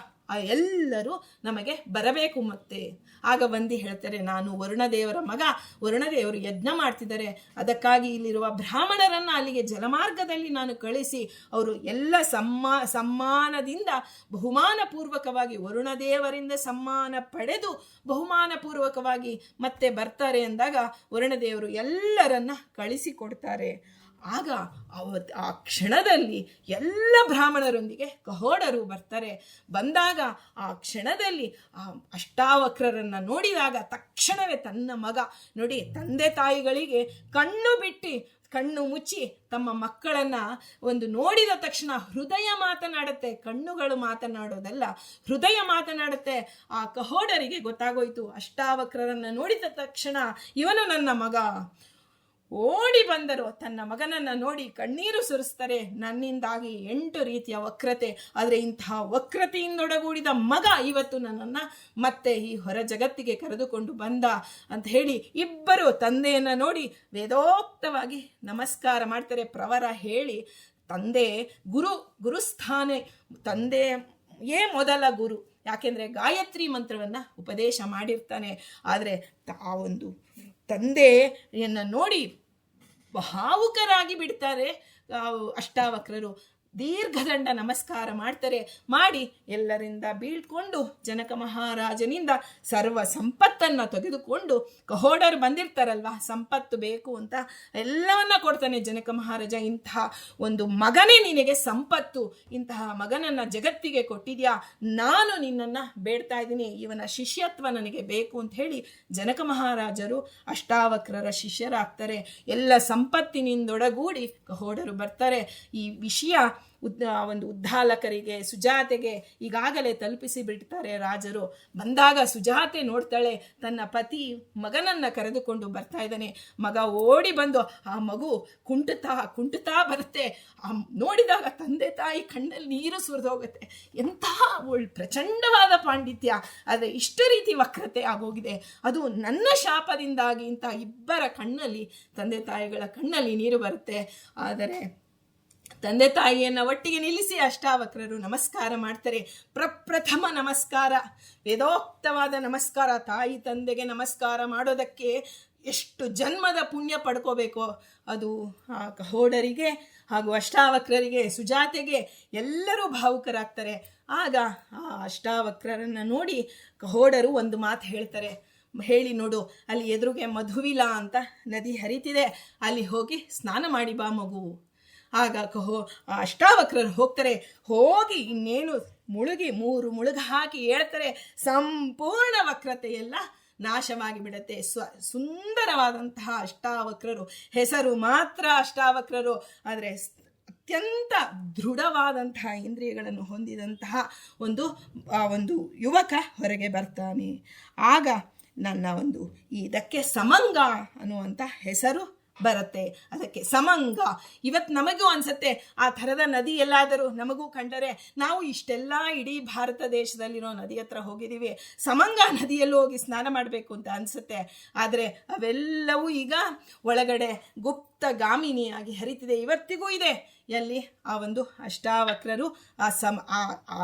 ಎಲ್ಲರೂ ನಮಗೆ ಬರಬೇಕು. ಮತ್ತೆ ಆಗ ವಂದಿ ಹೇಳ್ತಾರೆ, ನಾನು ವರುಣದೇವರ ಮಗ, ವರುಣದೇವರು ಯಜ್ಞ ಮಾಡ್ತಿದ್ದಾರೆ, ಅದಕ್ಕಾಗಿ ಇಲ್ಲಿರುವ ಬ್ರಾಹ್ಮಣರನ್ನು ಅಲ್ಲಿಗೆ ಜಲಮಾರ್ಗದಲ್ಲಿ ನಾನು ಕಳಿಸಿ ಅವರು ಎಲ್ಲ ಸಮ್ಮಾನದಿಂದ ಬಹುಮಾನಪೂರ್ವಕವಾಗಿ ವರುಣದೇವರಿಂದ ಸಮ್ಮಾನ ಪಡೆದು ಬಹುಮಾನಪೂರ್ವಕವಾಗಿ ಮತ್ತೆ ಬರ್ತಾರೆ ಎಂದಾಗ ವರುಣದೇವರು ಎಲ್ಲರನ್ನ ಕಳಿಸಿಕೊಡ್ತಾರೆ. ಆಗ ಆ ಕ್ಷಣದಲ್ಲಿ ಎಲ್ಲ ಬ್ರಾಹ್ಮಣರೊಂದಿಗೆ ಕಹೋಡರು ಬರ್ತಾರೆ. ಬಂದಾಗ ಆ ಕ್ಷಣದಲ್ಲಿ ಆ ಅಷ್ಟಾವಕ್ರರನ್ನು ನೋಡಿದಾಗ ತಕ್ಷಣವೇ ತನ್ನ ಮಗ ನೋಡಿ, ತಂದೆ ತಾಯಿಗಳಿಗೆ ಕಣ್ಣು ಮುಚ್ಚಿ ತಮ್ಮ ಮಕ್ಕಳನ್ನ ಒಂದು ನೋಡಿದ ತಕ್ಷಣ ಹೃದಯ ಮಾತನಾಡುತ್ತೆ, ಕಣ್ಣುಗಳು ಮಾತನಾಡೋದಲ್ಲ, ಹೃದಯ ಮಾತನಾಡುತ್ತೆ. ಆ ಕಹೋಡರಿಗೆ ಗೊತ್ತಾಗೋಯ್ತು, ಅಷ್ಟಾವಕ್ರರನ್ನು ನೋಡಿದ ತಕ್ಷಣ ಇವನು ನನ್ನ ಮಗ. ಓಡಿ ಬಂದರು, ತನ್ನ ಮಗನನ್ನು ನೋಡಿ ಕಣ್ಣೀರು ಸುರಿಸ್ತಾರೆ. ನನ್ನಿಂದಾಗಿ 8 ರೀತಿಯ ವಕ್ರತೆ, ಆದರೆ ಇಂತಹ ವಕ್ರತೆಯಿಂದೊಡಗೂಡಿದ ಮಗ ಇವತ್ತು ನನ್ನನ್ನು ಮತ್ತೆ ಈ ಹೊರ ಜಗತ್ತಿಗೆ ಕರೆದುಕೊಂಡು ಬಂದ ಅಂತ ಹೇಳಿ ಇಬ್ಬರು ತಂದೆಯನ್ನು ನೋಡಿ ವೇದೋಕ್ತವಾಗಿ ನಮಸ್ಕಾರ ಮಾಡ್ತಾರೆ. ಪ್ರವರ ಹೇಳಿ, ತಂದೆ ಗುರುಸ್ಥಾನೆ, ತಂದೆಯೇ ಮೊದಲ ಗುರು. ಯಾಕೆಂದರೆ ಗಾಯತ್ರಿ ಮಂತ್ರವನ್ನು ಉಪದೇಶ ಮಾಡಿರ್ತಾನೆ. ಆದರೆ ಆ ಒಂದು ತಂದೆಯನ್ನು ನೋಡಿ ಭಾವುಕರಾಗಿ ಬಿಡ್ತಾರೆ ಅಷ್ಟಾವಕ್ರರು. ದೀರ್ಘದಂಡ ನಮಸ್ಕಾರ ಮಾಡ್ತಾರೆ. ಮಾಡಿ ಎಲ್ಲರಿಂದ ಬೀಳ್ಕೊಂಡು ಜನಕ ಮಹಾರಾಜನಿಂದ ಸರ್ವ ಸಂಪತ್ತನ್ನು ತೆಗೆದುಕೊಂಡು, ಕಹೋಡರು ಬಂದಿರ್ತಾರಲ್ವ ಸಂಪತ್ತು ಬೇಕು ಅಂತ, ಎಲ್ಲವನ್ನ ಕೊಡ್ತಾನೆ ಜನಕ ಮಹಾರಾಜ. ಇಂತಹ ಒಂದು ಮಗನೇ ನಿನಗೆ ಸಂಪತ್ತು, ಇಂತಹ ಮಗನನ್ನು ಜಗತ್ತಿಗೆ ಕೊಟ್ಟಿದ್ಯಾ, ನಾನು ನಿನ್ನನ್ನು ಬೇಡ್ತಾ ಇದ್ದೀನಿ, ಇವನ ಶಿಷ್ಯತ್ವ ನನಗೆ ಬೇಕು ಅಂತ ಹೇಳಿ ಜನಕ ಮಹಾರಾಜರು ಅಷ್ಟಾವಕ್ರರ ಶಿಷ್ಯರಾಗ್ತಾರೆ. ಎಲ್ಲ ಸಂಪತ್ತಿನಿಂದೊಡಗೂಡಿ ಕಹೋಡರು ಬರ್ತಾರೆ. ಈ ವಿಷಯ ಒಂದು ಉದ್ದಾಲಕರಿಗೆ, ಸುಜಾತೆಗೆ ಈಗಾಗಲೇ ತಲುಪಿಸಿ ಬಿಡ್ತಾರೆ ರಾಜರು. ಬಂದಾಗ ಸುಜಾತೆ ನೋಡ್ತಾಳೆ, ತನ್ನ ಪತಿ ಮಗನನ್ನು ಕರೆದುಕೊಂಡು ಬರ್ತಾ ಇದ್ದಾನೆ. ಮಗ ಓಡಿ ಬಂದು ಆ ಮಗು ಕುಂಟುತ್ತಾ ಬರುತ್ತೆ. ನೋಡಿದಾಗ ತಂದೆ ತಾಯಿ ಕಣ್ಣಲ್ಲಿ ನೀರು ಸುರಿದೋಗುತ್ತೆ. ಎಂತಹ ಪ್ರಚಂಡವಾದ ಪಾಂಡಿತ್ಯ, ಆದರೆ ಇಷ್ಟು ರೀತಿ ವಕ್ರತೆ ಆಗೋಗಿದೆ. ಅದು ನನ್ನ ಶಾಪದಿಂದಾಗಿ ಇಂಥ ಇಬ್ಬರ ಕಣ್ಣಲ್ಲಿ, ತಂದೆ ತಾಯಿಗಳ ಕಣ್ಣಲ್ಲಿ ನೀರು ಬರುತ್ತೆ. ಆದರೆ ತಂದೆ ತಾಯಿಯನ್ನು ಒಟ್ಟಿಗೆ ನಿಲ್ಲಿಸಿ ಅಷ್ಟಾವಕ್ರರು ನಮಸ್ಕಾರ ಮಾಡ್ತಾರೆ. ಪ್ರಪ್ರಥಮ ನಮಸ್ಕಾರ, ವೇದೋಕ್ತವಾದ ನಮಸ್ಕಾರ. ತಾಯಿ ತಂದೆಗೆ ನಮಸ್ಕಾರ ಮಾಡೋದಕ್ಕೆ ಎಷ್ಟು ಜನ್ಮದ ಪುಣ್ಯ ಪಡ್ಕೋಬೇಕೋ ಅದು ಆ ಕಹೋಡರಿಗೆ ಹಾಗೂ ಅಷ್ಟಾವಕ್ರರಿಗೆ, ಸುಜಾತೆಗೆ ಎಲ್ಲರೂ ಭಾವುಕರಾಗ್ತಾರೆ. ಆಗ ಆ ಅಷ್ಟಾವಕ್ರರನ್ನು ನೋಡಿ ಕಹೋಡರು ಒಂದು ಮಾತು ಹೇಳ್ತಾರೆ. ಹೇಳಿ ನೋಡು, ಅಲ್ಲಿ ಎದುರಿಗೆ ಮಧುವಿಲ ಅಂತ ನದಿ ಹರಿತಿದೆ, ಅಲ್ಲಿ ಹೋಗಿ ಸ್ನಾನ ಮಾಡಿ ಬಾ ಮಗು. ಆಗ ಅಷ್ಟಾವಕ್ರರು ಹೋಗ್ತಾರೆ. ಹೋಗಿ ಇನ್ನೇನು ಮುಳುಗಿ 3 ಮುಳುಗ ಹಾಕಿ ಹೇಳ್ತಾರೆ. ಸಂಪೂರ್ಣ ವಕ್ರತೆಯೆಲ್ಲ ನಾಶವಾಗಿ ಬಿಡುತ್ತೆ. ಸುಂದರವಾದಂತಹ ಅಷ್ಟಾವಕ್ರರು, ಹೆಸರು ಮಾತ್ರ ಅಷ್ಟಾವಕ್ರರು, ಆದರೆ ಅತ್ಯಂತ ದೃಢವಾದಂತಹ ಇಂದ್ರಿಯಗಳನ್ನು ಹೊಂದಿದಂತಹ ಒಂದು ಯುವಕ ಹೊರಗೆ ಬರ್ತಾನೆ. ಆಗ ನನ್ನ ಇದಕ್ಕೆ ಸಮಂಗ ಅನ್ನುವಂಥ ಹೆಸರು ಬರುತ್ತೆ. ಅದಕ್ಕೆ ಸಮಂಗ. ಇವತ್ತು ನಮಗೂ ಅನ್ಸುತ್ತೆ, ಆ ಥರದ ನದಿ ಎಲ್ಲಾದರೂ ನಮಗೂ ಕಂಡರೆ, ನಾವು ಇಷ್ಟೆಲ್ಲ ಇಡೀ ಭಾರತ ದೇಶದಲ್ಲಿರೋ ನದಿ ಹತ್ರ ಹೋಗಿದ್ದೀವಿ, ಸಮಂಗ ನದಿಯಲ್ಲಿ ಹೋಗಿ ಸ್ನಾನ ಮಾಡಬೇಕು ಅಂತ ಅನಿಸುತ್ತೆ. ಆದರೆ ಅವೆಲ್ಲವೂ ಈಗ ಒಳಗಡೆ ಗುಪ್ತಗಾಮಿನಿಯಾಗಿ ಹರಿತಿದೆ, ಇವತ್ತಿಗೂ ಇದೆ. ಎಲ್ಲಿ ಆ ಅಷ್ಟಾವಕ್ರರು ಆ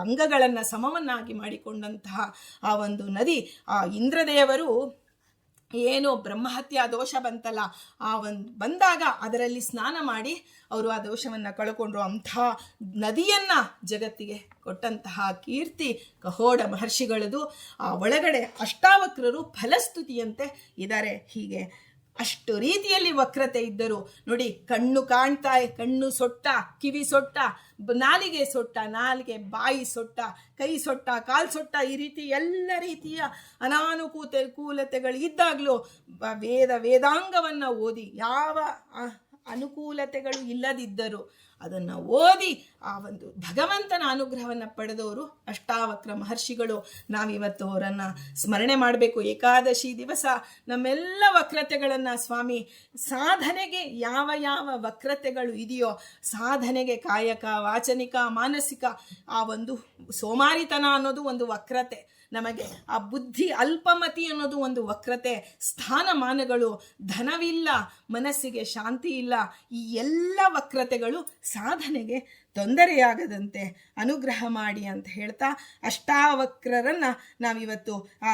ಅಂಗಗಳನ್ನು ಸಮವನ್ನಾಗಿ ಮಾಡಿಕೊಂಡಂತಹ ಆ ನದಿ, ಆ ಇಂದ್ರದೇವರು ಏನೋ ಬ್ರಹ್ಮಹತ್ಯಾ ದೋಷ ಬಂತಲ್ಲ, ಬಂದಾಗ ಅದರಲ್ಲಿ ಸ್ನಾನ ಮಾಡಿ ಅವರು ಆ ದೋಷವನ್ನು ಕಳ್ಕೊಂಡ್ರು. ಅಂಥ ನದಿಯನ್ನು ಜಗತ್ತಿಗೆ ಕೊಟ್ಟಂತಹ ಕೀರ್ತಿ ಕಹೋಡ ಮಹರ್ಷಿಗಳದು. ಆ ಒಳಗಡೆ ಅಷ್ಟಾವಕ್ರರು ಫಲಸ್ತುತಿಯಂತೆ ಇದ್ದಾರೆ. ಹೀಗೆ ಅಷ್ಟು ರೀತಿಯಲ್ಲಿ ವಕ್ರತೆ ಇದ್ದರು ನೋಡಿ. ಕಣ್ಣು ಸೊಟ್ಟ, ಕಿವಿ ಸೊಟ್ಟ, ನಾಲಿಗೆ ಸೊಟ್ಟ, ಬಾಯಿ ಸೊಟ್ಟ, ಕೈ ಸೊಟ್ಟ, ಕಾಲು ಸೊಟ್ಟ, ಈ ರೀತಿ ಎಲ್ಲ ರೀತಿಯ ಅನಾನುಕೂಲತೆಗಳು ಇದ್ದಾಗಲೂ ವೇದಾಂಗವನ್ನು ಓದಿ, ಯಾವ ಅನುಕೂಲತೆಗಳು ಇಲ್ಲದಿದ್ದರು ಅದನ್ನು ಓದಿ ಆ ಭಗವಂತನ ಅನುಗ್ರಹವನ್ನು ಪಡೆದವರು ಅಷ್ಟಾವಕ್ರ ಮಹರ್ಷಿಗಳು. ನಾವಿವತ್ತು ಅವರನ್ನು ಸ್ಮರಣೆ ಮಾಡಬೇಕು. ಏಕಾದಶಿ ದಿವಸ ನಮ್ಮೆಲ್ಲ ವಕ್ರತೆಗಳನ್ನು ಸ್ವಾಮಿ, ಸಾಧನೆಗೆ ಯಾವ ವಕ್ರತೆಗಳು ಇದೆಯೋ, ಸಾಧನೆಗೆ ಕಾಯಕ, ವಾಚನಿಕ, ಮಾನಸಿಕ, ಆ ಸೋಮಾರಿತನ ಅನ್ನೋದು ಒಂದು ವಕ್ರತೆ, ನಮಗೆ ಆ ಬುದ್ಧಿ ಅಲ್ಪಮತಿ ಅನ್ನೋದು ಒಂದು ವಕ್ರತೆ, ಸ್ಥಾನಮಾನಗಳು, ಧನವಿಲ್ಲ, ಮನಸ್ಸಿಗೆ ಶಾಂತಿ ಇಲ್ಲ, ಈ ಎಲ್ಲ ವಕ್ರತೆಗಳು ಸಾಧನೆಗೆ ತೊಂದರೆಯಾಗದಂತೆ ಅನುಗ್ರಹ ಮಾಡಿ ಅಂತ ಹೇಳ್ತಾ ಅಷ್ಟಾವಕ್ರರನ್ನು ನಾವಿವತ್ತು ಆ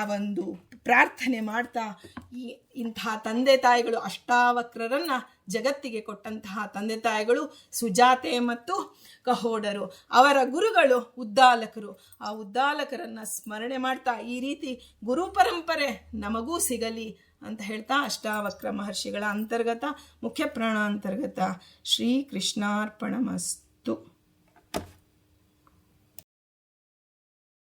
ಪ್ರಾರ್ಥನೆ ಮಾಡ್ತಾ, ಇಂಥ ತಂದೆ ತಾಯಿಗಳು, ಅಷ್ಟಾವಕ್ರರನ್ನು ಜಗತ್ತಿಗೆ ಕೊಟ್ಟಂತಹ ತಂದೆ ತಾಯಿಗಳು ಸುಜಾತೆ ಮತ್ತು ಕಹೋಡರು, ಅವರ ಗುರುಗಳು ಉದ್ದಾಲಕರು. ಆ ಉದ್ದಾಲಕರನ್ನು ಸ್ಮರಣೆ ಮಾಡ್ತಾ ಈ ರೀತಿ ಗುರು ಪರಂಪರೆ ನಮಗೂ ಸಿಗಲಿ ಅಂತ ಹೇಳ್ತಾ ಅಷ್ಟಾವಕ್ರ ಮಹರ್ಷಿಗಳ ಅಂತರ್ಗತ ಮುಖ್ಯ ಪ್ರಾಣ ಅಂತರ್ಗತ ಶ್ರೀ ಕೃಷ್ಣಾರ್ಪಣಮಸ್ತು.